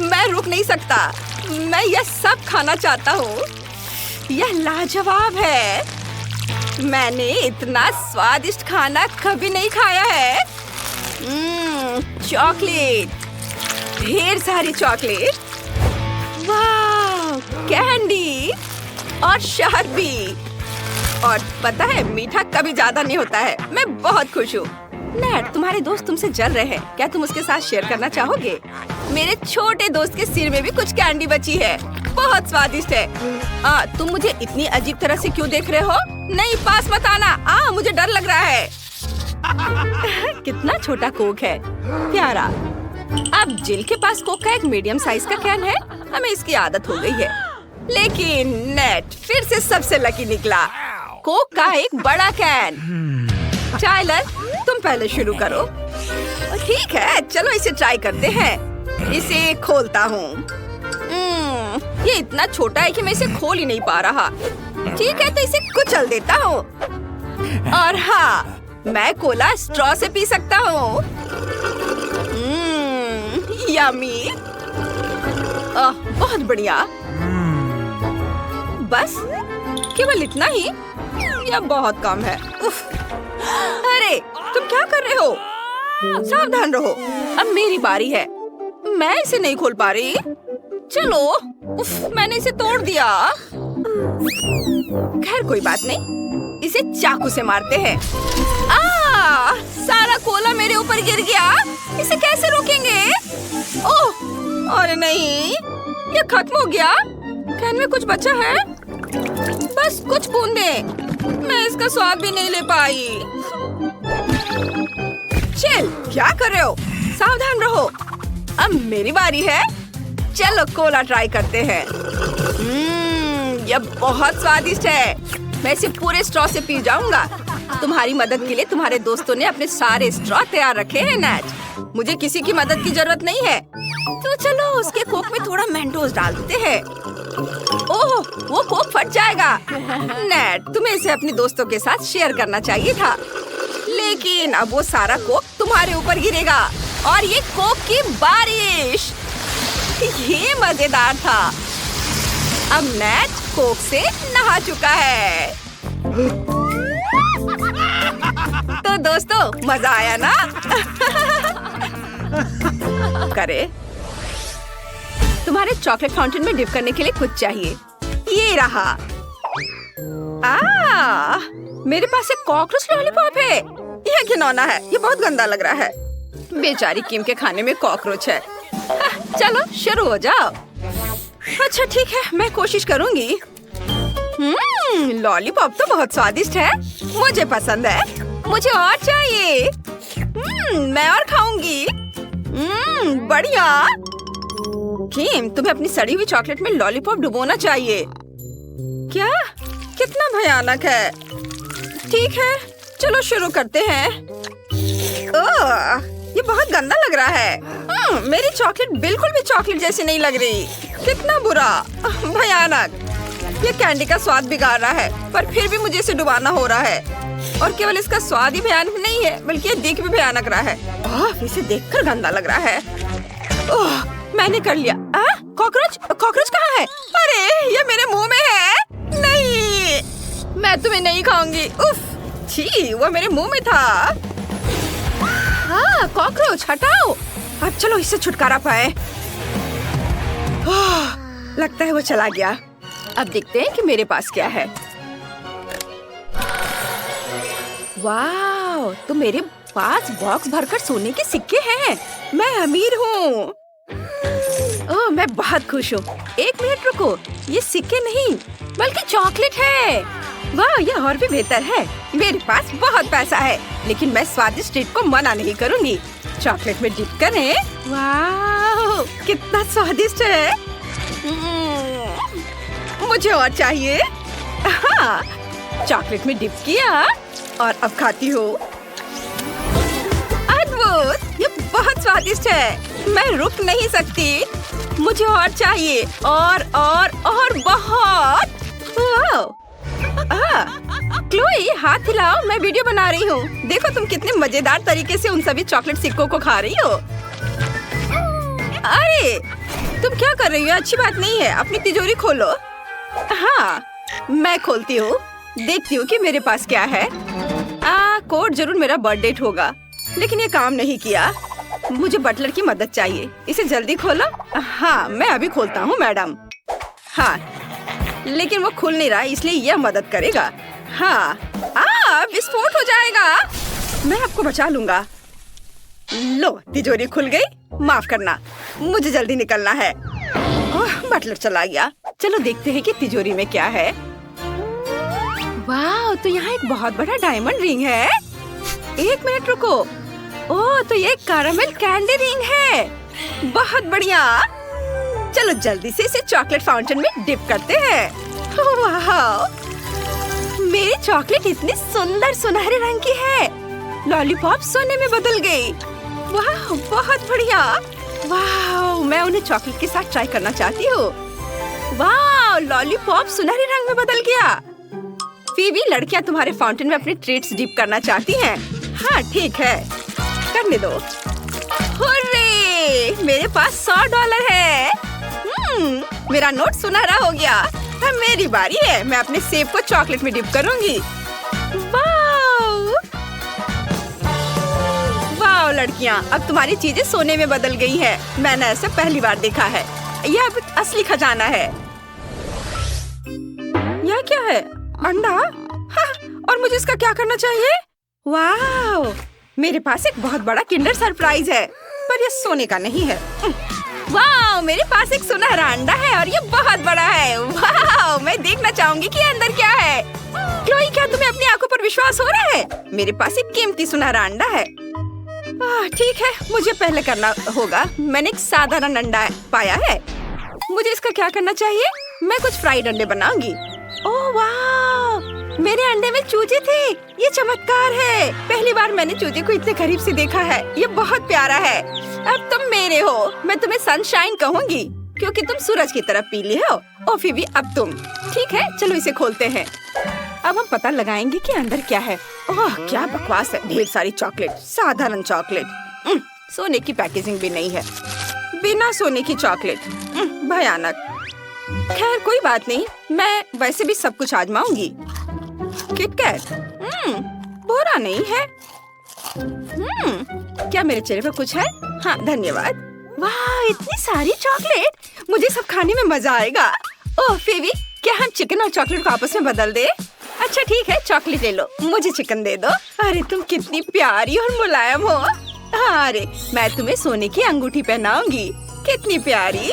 मैं रुक नहीं सकता। मैं यह सब खाना चाहता हूँ। यह लाजवाब है। मैंने इतना स्वादिष्ट खाना कभी नहीं खाया है। चॉकलेट, ढेर सारी चॉकलेट। वाह, कैंडी और शहद भी। और पता है, मीठा कभी ज्यादा नहीं होता है। मैं बहुत खुश हूँ। नेट, तुम्हारे दोस्त तुमसे जल रहे हैं। क्या तुम उसके साथ शेयर करना चाहोगे? मेरे छोटे दोस्त के सिर में भी कुछ कैंडी बची है। बहुत स्वादिष्ट है। तुम मुझे इतनी अजीब तरह से क्यों देख रहे हो? नहीं, पास मत आना। मुझे डर लग रहा है। कितना छोटा कोक है, प्यारा। अब जिल के पास कोक का एक मीडियम साइज का कैन है। हमें इसकी आदत हो गई है। लेकिन नेट फिर से सबसे लकी निकला। कोक का एक बड़ा कैन। टाइलर, तुम पहले शुरू करो। ठीक है, चलो इसे ट्राई करते हैं। इसे खोलता हूँ। ये इतना छोटा है कि मैं इसे खोल ही नहीं पा रहा। ठीक है, तो इसे कुचल देता हूँ। और हाँ, मैं कोला स्ट्रॉ से पी सकता हूँ। यम्मी। बहुत बढ़िया। बस केवल इतना ही? यह बहुत कम है। उफ। अरे, तुम क्या कर रहे हो? सावधान रहो। अब मेरी बारी है। मैं इसे नहीं खोल पा रही। चलो। उफ, मैंने इसे तोड़ दिया। खैर कोई बात नहीं, इसे चाकू से मारते हैं। सारा कोला मेरे ऊपर गिर गया। इसे कैसे रोकेंगे? ओह, अरे नहीं, ये खत्म हो गया। कैन में कुछ बचा है? बस कुछ बूंदें। मैं इसका स्वाद भी नहीं ले पाई। चिल, क्या कर रहे हो? सावधान रहो। अब मेरी बारी है। चलो कोला ट्राई करते हैं। यह बहुत स्वादिष्ट है। मैं इसे पूरे स्ट्रॉ से पी जाऊंगा। तुम्हारी मदद के लिए तुम्हारे दोस्तों ने अपने सारे स्ट्रॉ तैयार रखे हैं नेट। मुझे किसी की मदद की जरूरत नहीं है। तो चलो उसके कोक में थोड़ा मेंटोस डाल देते हैं। ओह, वो कोक फट जाएगा। नेट, तुम्हें इसे अपने दोस्तों के साथ शेयर करना चाहिए था। लेकिन अब वो सारा कोक तुम्हारे ऊपर गिरेगा और ये कोक की बारिश। ये मजेदार था। अब नेट कोक से नहा चुका है। तो दोस्तों, मजा आया ना? करे, तुम्हारे चॉकलेट फाउंटेन में डिप करने के लिए कुछ चाहिए। ये रहा। मेरे पास एक कॉकरोच लॉलीपॉप है। यह घिनौना है। ये बहुत गंदा लग रहा है। बेचारी किम के खाने में कॉकरोच है। चलो शुरू हो जाओ। अच्छा ठीक है, मैं कोशिश करूंगी। लॉलीपॉप तो बहुत स्वादिष्ट है। मुझे पसंद है। मुझे और चाहिए। मैं और खाऊंगी। बढ़िया। किम, तुम्हें अपनी सड़ी हुई चॉकलेट में लॉलीपॉप डुबोना चाहिए। क्या? कितना भयानक है। ठीक है, चलो शुरू करते हैं। ओह, ये बहुत गंदा लग रहा है। मेरी चॉकलेट बिल्कुल भी चॉकलेट जैसी नहीं लग रही। कितना बुरा, भयानक। ये कैंडी का स्वाद बिगाड़ रहा है, पर फिर भी मुझे इसे डुबाना हो रहा है। और केवल इसका स्वाद ही भयानक नहीं है, बल्कि ये दिख भी भयानक रहा है। इसे देखकर गंदा लग रहा है। मैंने कर लिया। कॉकरोच, कॉकरोच कहाँ है? अरे ये मेरे मुंह में है। नहीं, मैं तुम्हें नहीं खाऊंगी। उफ, छी, वो मेरे मुंह में था। कॉकरोच हटाओ। अब चलो इससे छुटकारा पाए। लगता है वो चला गया। अब देखते हैं कि मेरे पास क्या है। वाह, तो मेरे पास बॉक्स भरकर सोने के सिक्के हैं। मैं अमीर हूँ। ओह, मैं बहुत खुश हूँ। एक मिनट रुको, ये सिक्के नहीं बल्कि चॉकलेट है। वाह, ये और भी बेहतर है। मेरे पास बहुत पैसा है, लेकिन मैं स्वादिष्ट ट्रीट को मना नहीं करूँगी। चॉकलेट में डिप करें। वाह, कितना स्वादिष्ट है। मुझे और चाहिए। हाँ, चॉकलेट में डिप किया और अब खाती हूँ। अद्भुत, ये बहुत स्वादिष्ट है। मैं रुक नहीं सकती। मुझे और चाहिए, और बहुत। क्लोई, हाथ हिलाओ, मैं वीडियो बना रही हूँ। देखो तुम कितने मजेदार तरीके से उन सभी चॉकलेट सिक्कों को खा रही हो। अरे तुम क्या कर रही हो? अच्छी बात नहीं है। अपनी तिजोरी खोलो। हाँ, मैं खोलती हूँ। देखती हूँ कि मेरे पास क्या है। कोड जरूर मेरा बर्थ डेट होगा, लेकिन ये काम नहीं किया। मुझे बटलर की मदद चाहिए। इसे जल्दी खोलो। हाँ, मैं अभी खोलता हूँ मैडम। हाँ, लेकिन वो खुल नहीं रहा, इसलिए यह मदद करेगा। हाँ, विस्फोट हो जाएगा। मैं आपको बचा लूंगा। लो, तिजोरी खुल गई। माफ करना, मुझे जल्दी निकलना है। बटलर चला गया। चलो देखते हैं कि तिजोरी में क्या है। वाह, तो यहाँ एक बहुत बड़ा डायमंड रिंग है। एक मिनट रुको। ओह, तो ये कैरामेल कैंडी रिंग है। बहुत बढ़िया। चलो जल्दी से इसे चॉकलेट फाउंटेन में डिप करते हैं। वाह, मेरी चॉकलेट इतनी सुंदर सुनहरे रंग की है। लॉलीपॉप सोने में बदल गई। वाह, बहुत बढ़िया। वाह, मैं उन्हें चॉकलेट के साथ ट्राई करना चाहती हूँ। वाह, लॉलीपॉप सुनहरे रंग में बदल गया। फीबी, लड़कियाँ तुम्हारे फाउंटेन में अपने ट्रीट्स डिप करना चाहती हैं। हाँ, ठीक है, करने दो। हुर्रे, मेरे पास $100 है। मेरा नोट सुनहरा हो गया। अब मेरी बारी है। मैं अपने सेब को चॉकलेट में डिप करूंगी। वाह लड़कियाँ, अब तुम्हारी चीजें सोने में बदल गई है। मैंने ऐसा पहली बार देखा है। यह अब असली खजाना है। यह क्या है? अंडा? हाँ, और मुझे इसका क्या करना चाहिए? वाह, मेरे पास एक बहुत बड़ा किंडर सरप्राइज है, पर यह सोने का नहीं है। वाह, मेरे पास एक सुनहरा अंडा है और ये बहुत बड़ा है। वाह, मैं देखना चाहूंगी कि अंदर क्या है। क्लोई, क्या तुम्हें अपनी आंखों पर विश्वास हो रहा है? मेरे पास एक कीमती सुनहरा अंडा है। ठीक है, मुझे पहले करना होगा। मैंने एक साधारण अंडा पाया है। मुझे इसका क्या करना चाहिए? मैं कुछ फ्राइड अंडे बनाऊंगी। ओह वाह, मेरे अंडे में चूजे थे। ये चमत्कार है। पहली बार मैंने चूजे को इतने करीब से देखा है। ये बहुत प्यारा है। अब तुम मेरे हो। मैं तुम्हें सनशाइन कहूंगी, क्योंकि तुम सूरज की तरफ पीली हो। और फिर भी अब तुम। ठीक है, चलो इसे खोलते हैं। अब हम पता लगाएंगे कि अंदर क्या है। ओह, क्या बकवास है। ढेर सारी चॉकलेट, साधारण चॉकलेट। सोने की पैकेजिंग भी नहीं है। बिना सोने की चॉकलेट, भयानक। खैर कोई बात नहीं, मैं वैसे भी सब कुछ आजमाऊंगी। किटकैट, बुरा नहीं है। क्या मेरे चेहरे पर कुछ है? हाँ, धन्यवाद। वाह, इतनी सारी चॉकलेट। मुझे सब खाने में मजा आएगा। ओह फेवी, क्या हम चिकन और चॉकलेट को आपस में बदल दे? अच्छा ठीक है, चॉकलेट ले लो, मुझे चिकन दे दो। अरे तुम कितनी प्यारी और मुलायम हो। अरे मैं तुम्हें सोने की अंगूठी पहनाऊंगी। कितनी प्यारी।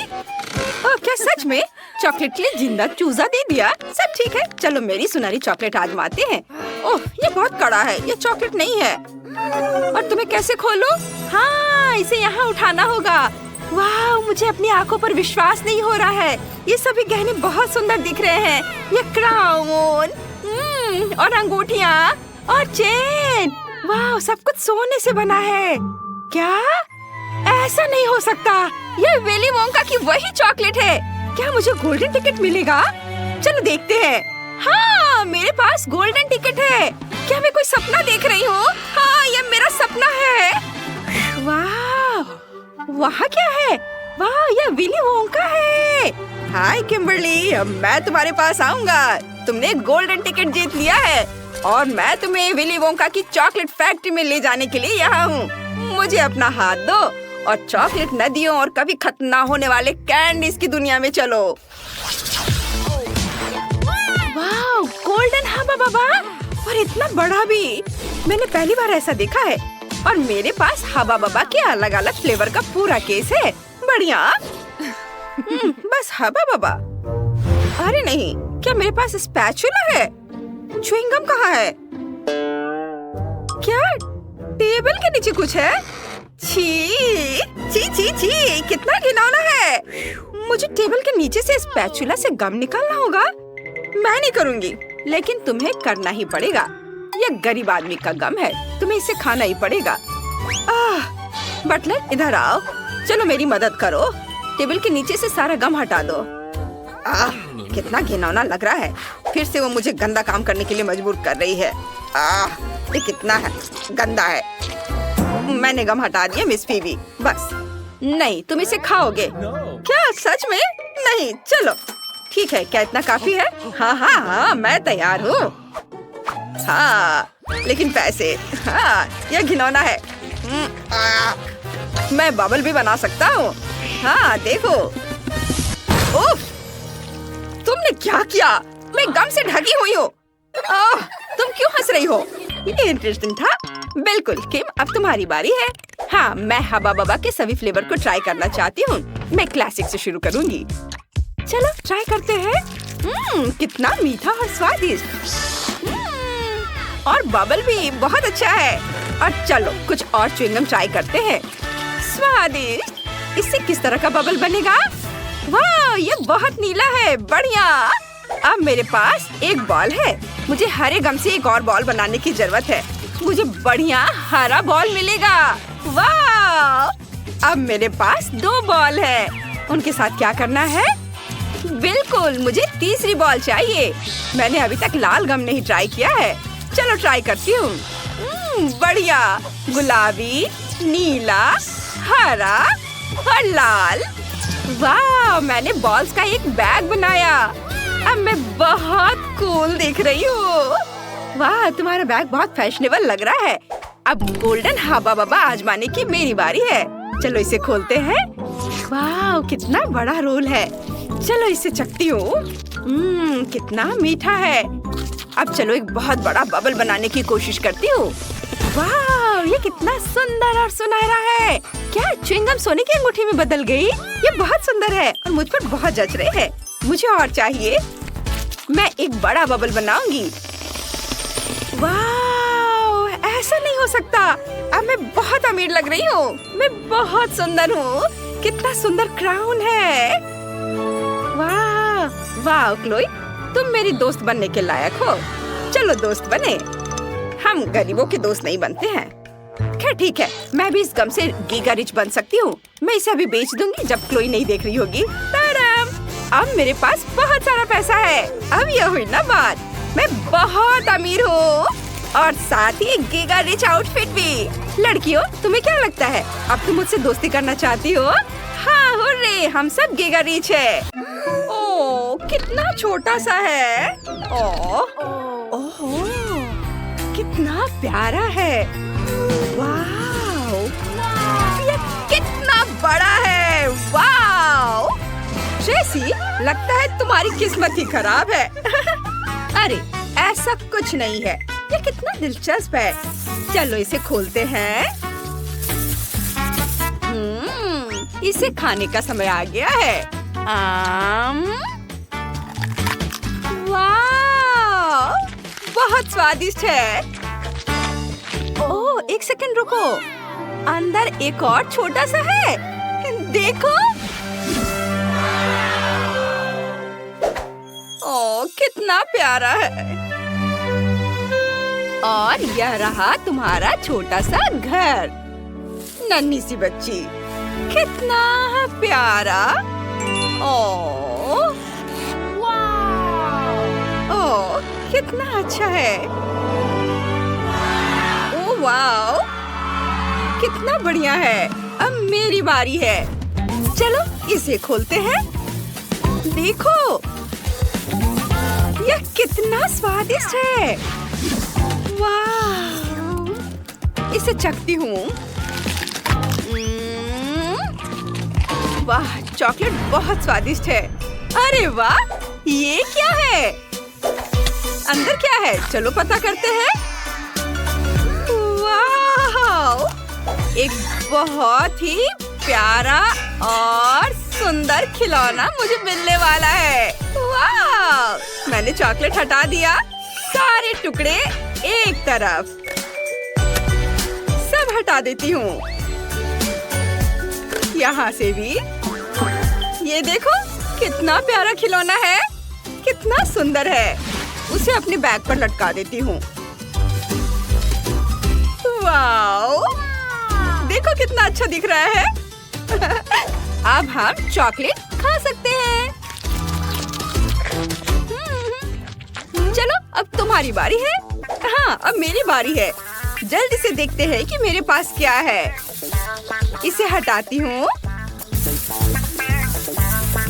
ओह, क्या सच में? चॉकलेट के लिए जिंदा चूजा दे दिया। सब ठीक है, चलो मेरी सुनहरी चॉकलेट आजमाते हैं। ओह, ये बहुत कड़ा है। ये चॉकलेट नहीं है। और तुम्हें कैसे खोलूं? हाँ, इसे यहाँ उठाना होगा। वाह, मुझे अपनी आंखों पर विश्वास नहीं हो रहा है। ये सभी गहने बहुत सुंदर दिख रहे हैं। ये क्राउन, और अंगूठियाँ और चेन। वाह, सब कुछ सोने से बना है। क्या? ऐसा नहीं हो सकता। ये विली वोंका की वही चॉकलेट है। क्या मुझे गोल्डन टिकट मिलेगा? चलो देखते हैं। हाँ, मेरे पास गोल्डन टिकट है। क्या मैं कोई सपना देख रही हूँ? हाँ, ये मेरा सपना है। वाह, वहाँ क्या है? वाह, ये विली वोंका है। हाय किम्बरली, मैं तुम्हारे पास आऊंगा। तुमने गोल्डन टिकट जीत लिया है और मैं तुम्हें विली वोंका की चॉकलेट फैक्ट्री में ले जाने के लिए यहाँ हूँ। मुझे अपना हाथ दो और चॉकलेट नदियों और कभी खत्म ना होने वाले कैंडीज की दुनिया में चलो। वाह, गोल्डन हबा बबा, और इतना बड़ा भी। मैंने पहली बार ऐसा देखा है। और मेरे पास हबा बबा के अलग अलग फ्लेवर का पूरा केस है। बढ़िया। बस हबा बबा। अरे नहीं, क्या मेरे पास स्पैचुला है? च्युइंग गम कहाँ है? क्या टेबल के नीचे कुछ है? छी छी छी छी, कितना घिनौना है। मुझे टेबल के नीचे से स्पैचुला से गम निकालना होगा। मैं नहीं करूँगी, लेकिन तुम्हें करना ही पड़ेगा। यह गरीब आदमी का गम है, तुम्हें इसे खाना ही पड़ेगा। बटलर, इधर आओ। चलो मेरी मदद करो। टेबल के नीचे से सारा गम हटा दो। कितना घिनौना लग रहा है। फिर से वो मुझे गंदा काम करने के लिए मजबूर कर रही है। ये कितना है गंदा है। मैंने गम हटा दिया मिस फीबी। बस नहीं, तुम इसे खाओगे क्या? सच में? नहीं, चलो ठीक है। क्या इतना काफी है? हाँ हाँ हाँ, मैं तैयार हूँ। हाँ, लेकिन पैसे। हाँ, यह घिनौना है। मैं बबल भी बना सकता हूँ। हाँ, देखो। उफ, तुमने क्या किया? मैं गम से ढकी हुई हूँ। तुम क्यों हंस रही हो? ये इंटरेस्टिंग था। बिल्कुल किम, अब तुम्हारी बारी है। हाँ, मैं हबा बबा के सभी फ्लेवर को ट्राई करना चाहती हूँ। मैं क्लासिक से शुरू करूँगी। चलो ट्राई करते हैं। कितना मीठा और स्वादिष्ट। और बबल भी बहुत अच्छा है। और चलो कुछ और च्युइंगम ट्राई करते हैं। स्वादिष्ट। इससे किस तरह का बबल बनेगा? वाह, ये बहुत नीला है। बढ़िया। अब मेरे पास एक बॉल है। मुझे हरे गम से एक और बॉल बनाने की जरूरत है। मुझे बढ़िया हरा बॉल मिलेगा। वाह, अब मेरे पास 2 बॉल है। उनके साथ क्या करना है? बिल्कुल, मुझे तीसरी बॉल चाहिए। मैंने अभी तक लाल गम नहीं ट्राई किया है। चलो ट्राई करती हूँ। बढ़िया, गुलाबी, नीला, हरा और लाल। वाह, मैंने बॉल्स का एक बैग बनाया। अब मैं बहुत कूल दिख रही हूँ। वाह, तुम्हारा बैग बहुत फैशनेबल लग रहा है। अब गोल्डन हबा बबा आजमाने की मेरी बारी है। चलो इसे खोलते हैं। वाह, कितना बड़ा रोल है। चलो इसे चखती हूँ। कितना मीठा है। अब चलो एक बहुत बड़ा बबल बनाने की कोशिश करती हूँ। वाह, ये कितना सुंदर और सुनहरा है। क्या च्युइंगम सोने की अंगूठी में बदल गई? ये बहुत सुंदर है और मुझ पर बहुत जच रहे हैं। मुझे और चाहिए। मैं एक बड़ा बबल बनाऊंगी। वाह, ऐसा नहीं हो सकता। अब मैं बहुत अमीर लग रही हूँ। मैं बहुत सुंदर हूँ। कितना सुंदर क्राउन है। वाह वाह, क्लोई, तुम मेरी दोस्त बनने के लायक हो। चलो दोस्त बने। हम गरीबों के दोस्त नहीं बनते हैं। खैर ठीक है, मैं भी इस गम से गीगा रिच बन सकती हूँ। मैं इसे अभी बेच दूंगी जब क्लोई नहीं देख रही होगी। ताराम! अब मेरे पास बहुत सारा पैसा है। अब यह हुई ना बात। मैं बहुत अमीर हूँ और साथ ही गीगा रिच आउटफिट भी। लड़कियों, तुम्हें क्या लगता है? अब तुम मुझसे दोस्ती करना चाहती हो? हाँ, हुर्रे, हम सब गीगा रिच है। ओह, कितना छोटा सा है। ओह, कितना प्यारा है। वाव, ये कितना बड़ा है। वाव, ट्रेसी, लगता है तुम्हारी किस्मत ही खराब है। अरे, ऐसा कुछ नहीं है। ये कितना दिलचस्प है। चलो इसे खोलते हैं। इसे खाने का समय आ गया है। वाह, बहुत स्वादिष्ट है। ओह, एक सेकंड रुको। अंदर एक और छोटा सा है। देखो। ओह, कितना प्यारा है। और यह रहा तुम्हारा छोटा सा घर। नन्ही सी बच्ची, कितना प्यारा। ओह, ओह, कितना अच्छा है। ओह वाओ, कितना बढ़िया है। अब मेरी बारी है। चलो इसे खोलते हैं। देखो, यह कितना स्वादिष्ट है। वाह, इसे चखती हूँ। वाह, चॉकलेट बहुत स्वादिष्ट है। अरे वाह, ये क्या है? अंदर क्या है? चलो पता करते हैं। वाह, एक बहुत ही प्यारा और सुंदर खिलौना मुझे मिलने वाला है। वाह, मैंने चॉकलेट हटा दिया। सारे टुकड़े एक तरफ, सब हटा देती हूँ। यहाँ से भी। ये देखो, कितना प्यारा खिलौना है, कितना सुंदर है। उसे अपने बैग पर लटका देती हूँ। वाओ, देखो कितना अच्छा दिख रहा है। अब हम चॉकलेट खा सकते हैं। चलो, अब तुम्हारी बारी है। हाँ, अब मेरी बारी है। जल्दी से देखते हैं कि मेरे पास क्या है। इसे हटाती हूँ।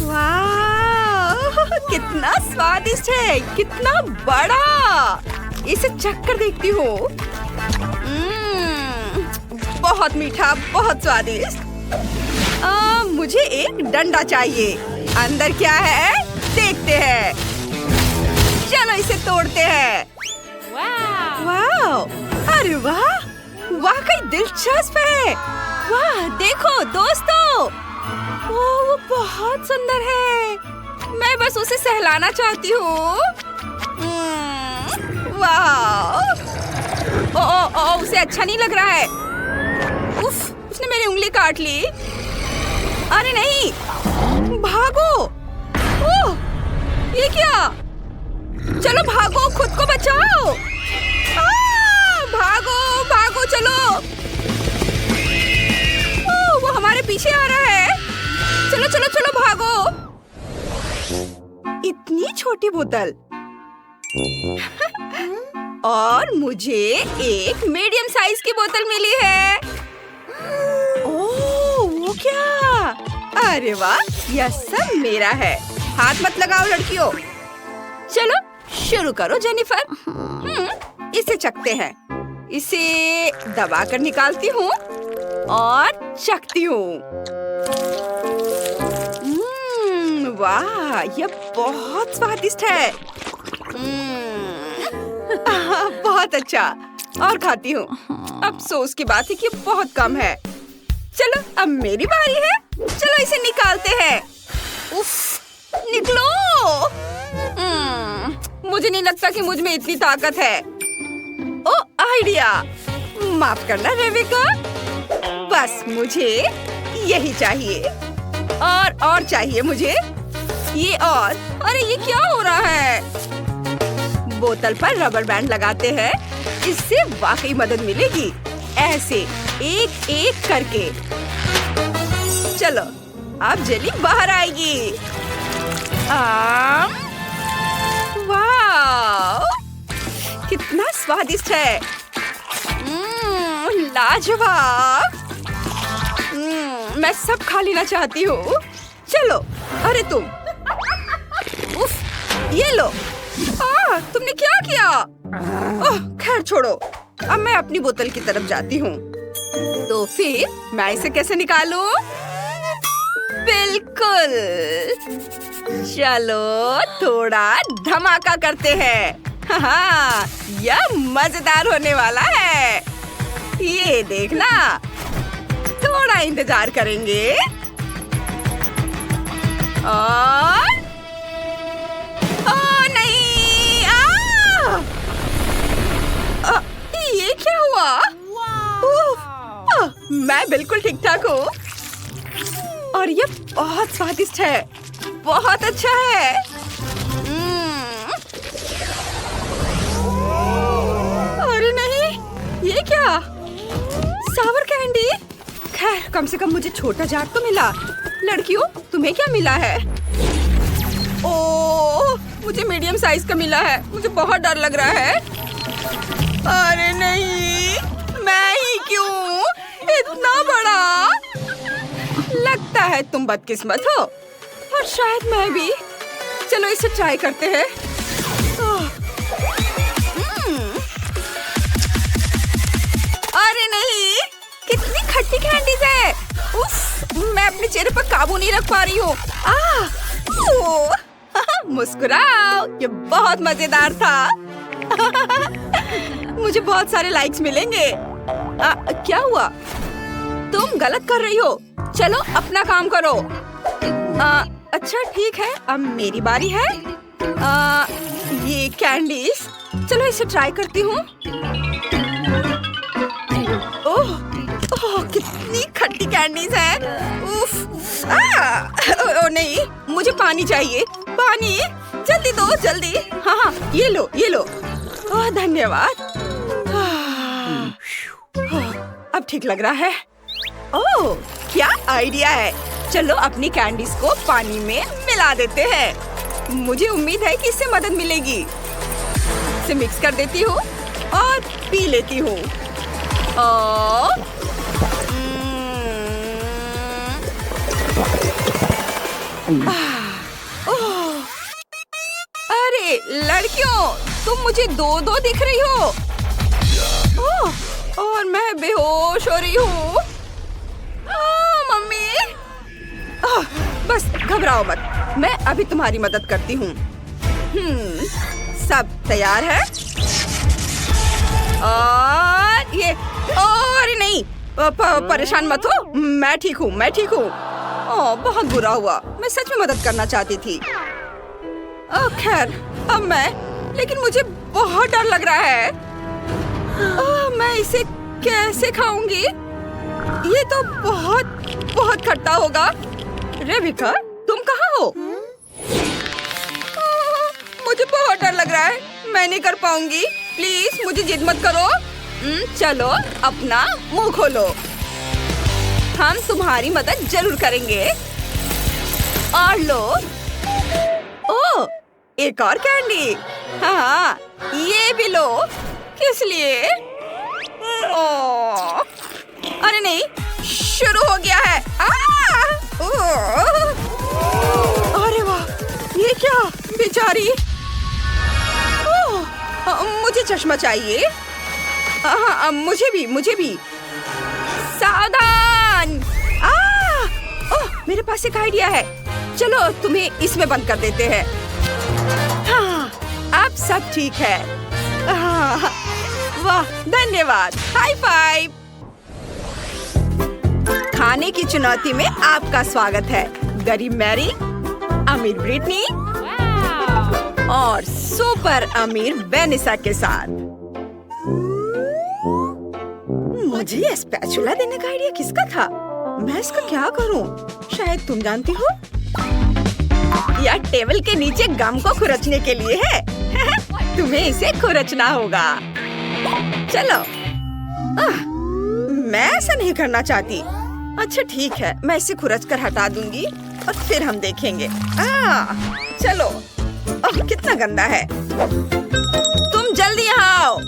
वाह, कितना स्वादिष्ट है, कितना बड़ा। इसे चख कर देखती हूँ। बहुत मीठा, बहुत स्वादिष्ट। मुझे एक डंडा चाहिए। अंदर क्या है देखते हैं। चलो इसे तोड़ते हैं। वाह, अरे वाह, वाकई दिलचस्प है। वाह, देखो दोस्तों, वो बहुत सुंदर है। मैं बस उसे सहलाना चाहती हूँ। वाह, ओ, उसे अच्छा नहीं लग रहा है। उफ, उसने मेरी उंगली काट ली। अरे नहीं, भागो। ओह, ये क्या? चलो भागो, खुद को बचाओ। भागो भागो, चलो। ओह, वो हमारे पीछे आ रहा है। चलो चलो चलो भागो। इतनी छोटी बोतल। और मुझे एक मीडियम साइज की बोतल मिली है। ओह, वो क्या? अरे वाह, यह सब मेरा है। हाथ मत लगाओ लड़कियों। चलो शुरू करो जेनिफर। इसे चखते हैं। इसे दबाकर निकालती हूँ और चखती हूँ। वाह, यह बहुत स्वादिष्ट है। बहुत अच्छा। और खाती हूँ। अफसोस की बात है कि बहुत कम है। चलो अब मेरी बारी है। चलो इसे निकालते हैं। उफ, निकलो। मुझे नहीं लगता कि मुझ में इतनी ताकत है। ओ आइडिया, माफ करना रेबिका। बस मुझे यही चाहिए और चाहिए मुझे ये। और अरे ये क्या हो रहा है? बोतल पर रबर बैंड लगाते हैं। इससे वाकई मदद मिलेगी। ऐसे एक एक करके। चलो अब जेली बाहर आएगी। वाह, कितना स्वादिष्ट है। लाजवाब। मैं सब खा लेना चाहती हूँ। चलो, अरे तुम। उफ, ये लो। तुमने क्या किया? ओह, खैर छोड़ो। अब मैं अपनी बोतल की तरफ जाती हूँ। तो फिर मैं इसे कैसे निकालूं? बिल्कुल। चलो थोड़ा धमाका करते हैं। हाँ, यह मजेदार होने वाला है। ये देखना। थोड़ा इंतजार करेंगे। और नहीं। ये क्या हुआ? मैं बिल्कुल ठीक ठाक हूँ। और ये बहुत स्वादिष्ट है। बहुत अच्छा है। अरे नहीं, ये क्या? सावर कैंडी? कम से कम मुझे छोटा जार तो मिला। लड़कियों, तुम्हें क्या मिला है? ओह, मुझे मीडियम साइज का मिला है। मुझे बहुत डर लग रहा है। अरे नहीं, मैं ही क्यों? इतना बड़ा। लगता है तुम बदकिस्मत हो और शायद मैं भी। चलो इसे ट्राई करते हैं। अरे नहीं, कितनी खट्टी कैंडीज है। उफ, मैं अपने चेहरे पर काबू नहीं रख पा रही हूँ। मुस्कुराओ, ये बहुत मजेदार था। मुझे बहुत सारे लाइक्स मिलेंगे। क्या हुआ? तुम गलत कर रही हो। चलो अपना काम करो। अच्छा ठीक है, अब मेरी बारी है। ये कैंडीज, चलो इसे ट्राई करती हूँ। ओह, कितनी खट्टी कैंडीज है। उफ, ओ नहीं, मुझे पानी चाहिए। पानी, जल्दी दो, जल्दी। हाँ, ये लो, ये लो। ओह, धन्यवाद। अब ठीक लग रहा है। ओह, क्या आइडिया है। चलो अपनी कैंडीज को पानी में मिला देते हैं। मुझे उम्मीद है कि इससे मदद मिलेगी। इसे मिक्स कर देती हूँ और पी लेती हूँ। अरे लड़कियों, तुम मुझे दो दो दिख रही हो। और मैं बेहोश हो रही हूँ। मम्मी, बस घबराओ मत, मैं अभी तुम्हारी मदद करती हूँ। सब तैयार है? और ये, और नहीं, परेशान मत हो, मैं ठीक हूँ, मैं ठीक हूँ। बहुत बुरा हुआ, मैं सच में मदद करना चाहती थी। खैर, अब लेकिन मुझे बहुत डर लग रहा है। मैं इसे कैसे खाऊंगी? ये तो बहुत बहुत खट्टा होगा। रेबिका, तुम कहाँ हो? मुझे बहुत डर लग रहा है, मैं नहीं कर पाऊंगी। प्लीज मुझे जिद मत करो। चलो अपना मुंह खोलो, हम तुम्हारी मदद जरूर करेंगे। और लो। ओह, एक और कैंडी। हाँ, ये भी लो। किस लिए? ओह, अरे नहीं, शुरू हो गया है। अरे वाह, ये क्या बेचारी। मुझे चश्मा चाहिए। हाँ, मुझे भी। सावधान। मेरे पास एक आइडिया है। चलो तुम्हें इसमें बंद कर देते हैं। हाँ, अब सब ठीक है। वाह, धन्यवाद। High five. खाने की चुनौती में आपका स्वागत है। गरीब मैरी, अमीर ब्रिटनी और सुपर अमीर वेनिसा के साथ। मुझे ये स्पैचुला देने का आइडिया किसका था? मैं इसका क्या करूं? शायद तुम जानती हो। यह टेबल के नीचे गम को खुरचने के लिए है। तुम्हें इसे खुरचना होगा। चलो। मैं ऐसा नहीं करना चाहती। अच्छा ठीक है, मैं इसे खुरच कर हटा दूंगी और फिर हम देखेंगे। चलो। कितना गंदा है। तुम जल्दी यहाँ आओ।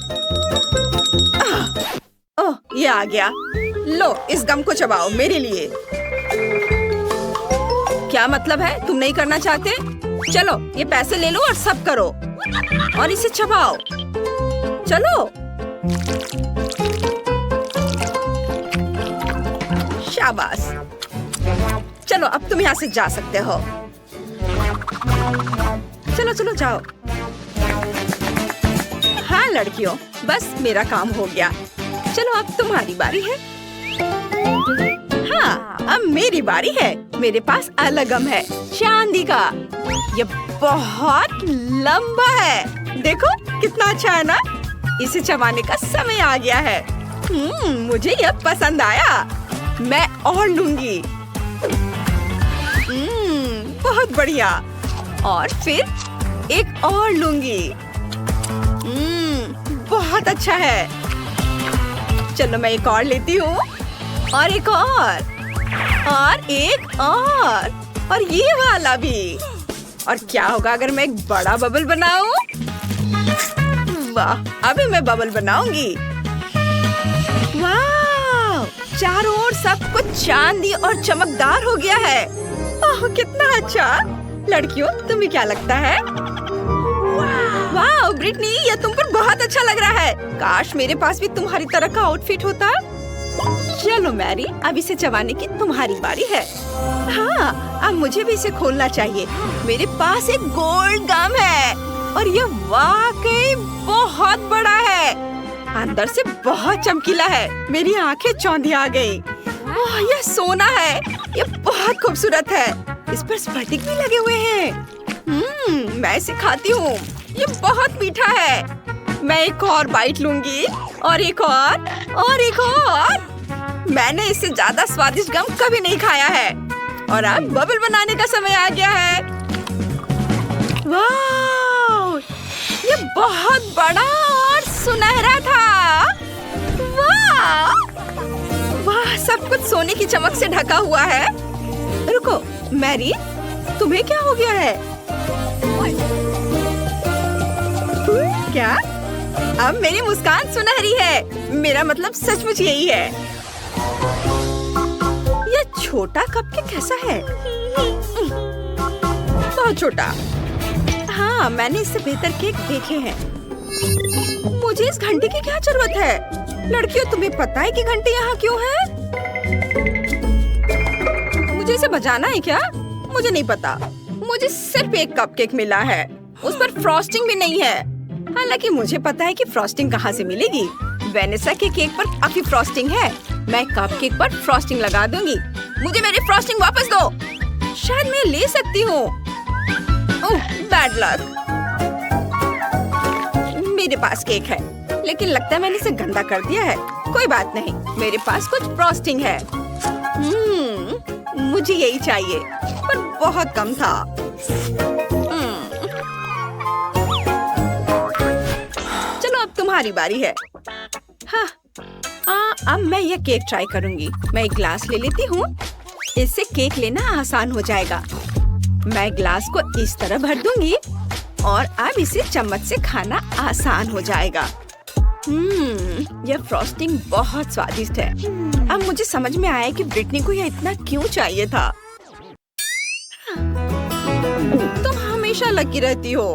ये आ गया। लो, इस गम को चबाओ मेरे लिए। क्या मतलब है? तुम नहीं करना चाहते? चलो, ये पैसे ले लो और सब करो और इसे चबाओ। चलो। शाबाश। चलो, अब तुम यहाँ से जा सकते हो। चलो चलो जाओ। हाँ लड़कियों, बस मेरा काम हो गया। चलो अब तुम्हारी बारी है। हाँ, अब मेरी बारी है। मेरे पास अलग गम है, चांदी का। ये बहुत लंबा है। देखो कितना अच्छा है ना? इसे चबाने का समय आ गया है। मुझे यह पसंद आया। मैं और लूंगी। बहुत बढ़िया। और फिर एक और लूंगी। बहुत अच्छा है। चलो मैं एक और लेती हूँ और एक और। और एक और ये वाला भी। और क्या होगा अगर मैं एक बड़ा बबल बनाऊं? वाह, अभी मैं बबल बनाऊंगी। वाह, चारों ओर सब कुछ चांदी और चमकदार हो गया है। ओह, कितना अच्छा। लड़कियों, तुम्हें क्या लगता है? वाह ब्रिटनी, ये तुम पर बहुत अच्छा लग रहा है। काश मेरे पास भी तुम्हारी तरह का आउटफिट होता। चलो मैरी, अब इसे चबाने की तुम्हारी बारी है। हाँ, अब मुझे भी इसे खोलना चाहिए। मेरे पास एक गोल्ड गम है और ये वाकई बहुत बड़ा है। अंदर से बहुत चमकीला है। मेरी आंखें चौंधी आ गई। ओह, यह सोना है। ये बहुत खूबसूरत है। इस पर स्फटिक भी लगे हुए हैं। मैं इसे खाती हूँ। ये बहुत मीठा है। मैं एक और बाइट लूंगी और एक और एक और। मैंने इससे ज्यादा स्वादिष्ट गम कभी नहीं खाया है। और अब बबल बनाने का समय आ गया है। वाह, ये बहुत बड़ा और सुनहरा था। वाह वाह, सब कुछ सोने की चमक से ढका हुआ है। रुको मैरी, तुम्हें क्या हो गया है? क्या? अब मेरी मुस्कान सुनहरी है। मेरा मतलब सचमुच यही है। यह छोटा कपकेक कैसा है? बहुत छोटा। हाँ, मैंने इससे बेहतर केक देखे हैं। मुझे इस घंटे की क्या जरूरत है? लड़कियों, तुम्हें पता है कि घंटे यहाँ क्यों है? मुझे इसे बजाना है क्या? मुझे नहीं पता। मुझे सिर्फ एक कपकेक मिला है। उस पर फ्रॉस्टिंग भी नहीं है। हालांकि मुझे पता है कि फ्रॉस्टिंग कहाँ से मिलेगी। वेनेसा के केक पर काफी फ्रॉस्टिंग है। मैं कपकेक पर फ्रॉस्टिंग लगा दूंगी। मुझे मेरी फ्रॉस्टिंग वापस दो। शायद मैं ले सकती हूँ। ओह, बैड लक। मेरे पास केक है, लेकिन लगता है मैंने इसे गंदा कर दिया है। कोई बात नहीं, मेरे पास कुछ फ्रॉस्टिंग है। मुझे यही चाहिए, पर बहुत कम था। चलो, अब तुम्हारी बारी है। हाँ, अब मैं यह केक ट्राई करूंगी। मैं एक ग्लास ले लेती हूँ। इससे केक लेना आसान हो जाएगा। मैं ग्लास को इस तरह भर दूंगी और अब इसे चम्मच से खाना आसान हो जाएगा। यह फ्रॉस्टिंग बहुत स्वादिष्ट है। अब मुझे समझ में आया कि ब्रिटनी को यह इतना क्यों चाहिए था। तुम हमेशा लकी रहती हो।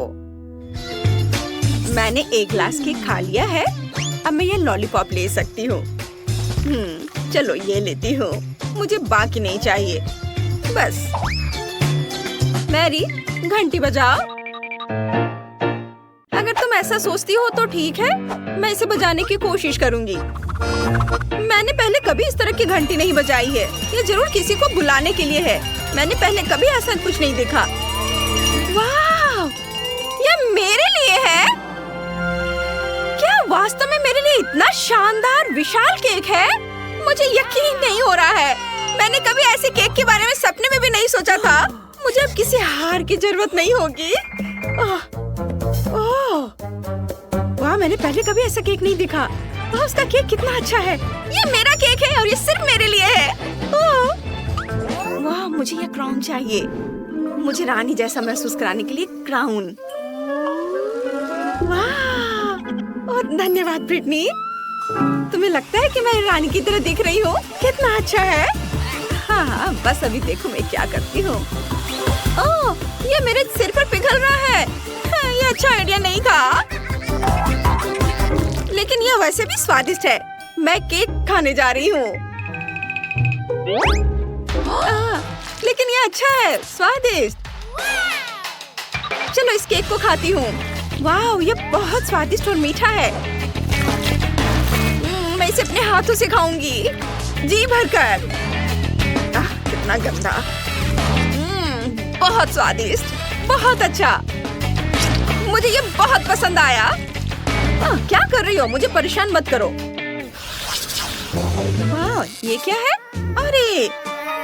मैंने एक ग्लास केक खा लिया है। अब मैं ये लॉलीपॉप ले सकती हूँ। चलो ये लेती हूँ। मुझे बाकी नहीं चाहिए। बस। मैरी, घंटी बजाओ। अगर तुम ऐसा सोचती हो तो ठीक है, मैं इसे बजाने की कोशिश करूंगी। मैंने पहले कभी इस तरह की घंटी नहीं बजाई है। ये जरूर किसी को बुलाने के लिए है। मैंने पहले कभी ऐसा कुछ नहीं देखा। वाह, ये मेरे लिए है? क्या वास्तव में मेरे लिए इतना शानदार विशाल केक है? मुझे यकीन नहीं हो रहा है। मैंने कभी ऐसे केक के बारे में सपने में भी नहीं सोचा था। मुझे अब किसी हार की जरूरत नहीं होगी। ओह, वाह, मैंने पहले कभी ऐसा केक नहीं देखा। वाह, उसका केक कितना अच्छा है। ये मेरा केक है और ये सिर्फ मेरे लिए है। वाह, मुझे ये क्राउन चाहिए। मुझे रानी जैसा महसूस कराने के लिए क्राउन। वाह, और धन्यवाद ब्रिटनी। तुम्हें लगता है कि मैं रानी की तरह दिख रही हूँ? कितना अच्छा है। हाँ, बस अभी देखो मैं क्या करती हूँ। ओह, ये मेरे सिर पर पिघल रहा है। हाँ, ये अच्छा आइडिया नहीं था। लेकिन यह वैसे भी स्वादिष्ट है। मैं केक खाने जा रही हूँ। लेकिन यह अच्छा है, स्वादिष्ट। चलो इस केक को खाती हूँ। वाह, ये बहुत स्वादिष्ट और मीठा है। मैं इसे अपने हाथों से खाऊंगी, जी भरकर। कितना गंदा। बहुत स्वादिष्ट, बहुत अच्छा। मुझे ये बहुत पसंद आया। क्या कर रही हो? मुझे परेशान मत करो। वाह, ये क्या है? अरे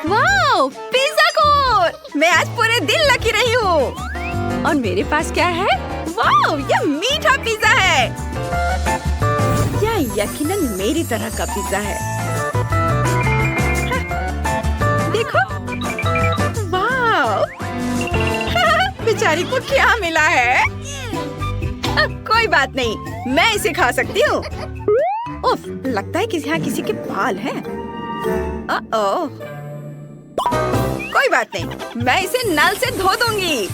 वाह, पिज़्ज़ा कोन। मैं आज पूरे दिन लकी रही हूँ। और मेरे पास क्या है? वाह, ये मीठा पिज़्ज़ा है। यह यकीनन मेरी तरह का पिज़्ज़ा है। बेचारी को क्या मिला है? कोई बात नहीं, मैं इसे खा सकती हूँ। उफ, लगता है कि यहाँ किसी के बाल हैं। ओह, कोई बात नहीं, मैं इसे नल से धो दूंगी।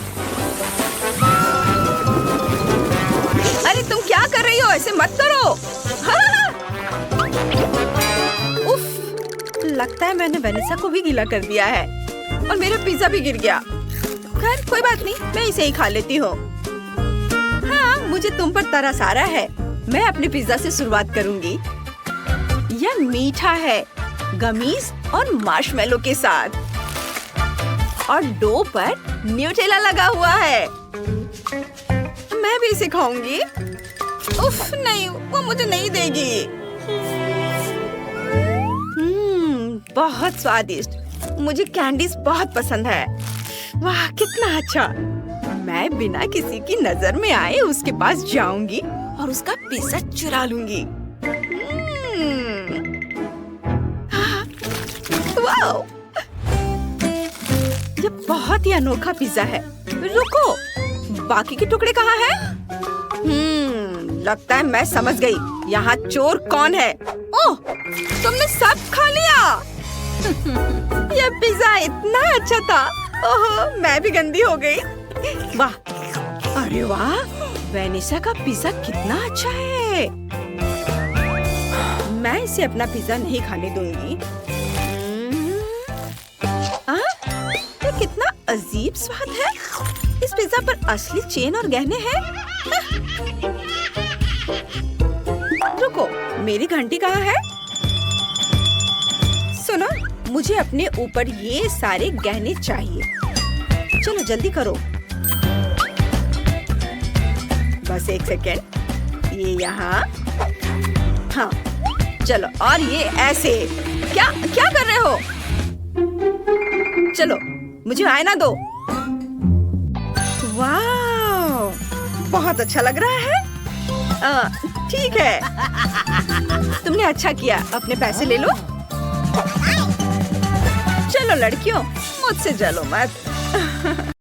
अरे तुम क्या कर रही हो? ऐसे मत करो। उफ, लगता है मैंने वेनेसा को भी गीला कर दिया है और मेरा पिज्जा भी गिर गया। खैर कोई बात नहीं, मैं इसे ही खा लेती हूँ। हाँ, मुझे तुम पर तरस आ रहा है। मैं अपने पिज्जा से शुरुआत करूंगी। यह मीठा है, गमीज और मार्शमेलो के साथ, और डो पर न्यूटेला लगा हुआ है। मैं भी इसे खाऊंगी। उफ, नहीं, वो मुझे नहीं देगी। बहुत स्वादिष्ट। मुझे कैंडीज बहुत पसंद है। वाह, कितना अच्छा। मैं बिना किसी की नजर में आए उसके पास जाऊंगी और उसका पिज्जा चुरा लूंगी। वाओ, ये बहुत ही अनोखा पिज्जा है। रुको, बाकी के टुकड़े कहाँ हैं? लगता है मैं समझ गई। यहाँ चोर कौन है? ओह, तुमने सब खा लिया। यह पिज्जा इतना अच्छा था। ओह, मैं भी गंदी हो गई। वाह, अरे वाह, वेनेसा का पिज्जा कितना अच्छा है। मैं इसे अपना पिज्जा नहीं खाने दूंगी। ये कितना अजीब स्वाद है। इस पिज्जा पर असली चेन और गहने हैं। रुको, मेरी घंटी कहाँ है? सुनो, मुझे अपने ऊपर ये सारे गहने चाहिए। चलो जल्दी करो। बस एक सेकेंड, ये यहाँ। हाँ, चलो, और ये ऐसे। क्या क्या कर रहे हो? चलो, मुझे आईना दो। वाह, बहुत अच्छा लग रहा है। ठीक है, तुमने अच्छा किया। अपने पैसे ले लो। चलो लड़कियों, मुझसे जलो मत।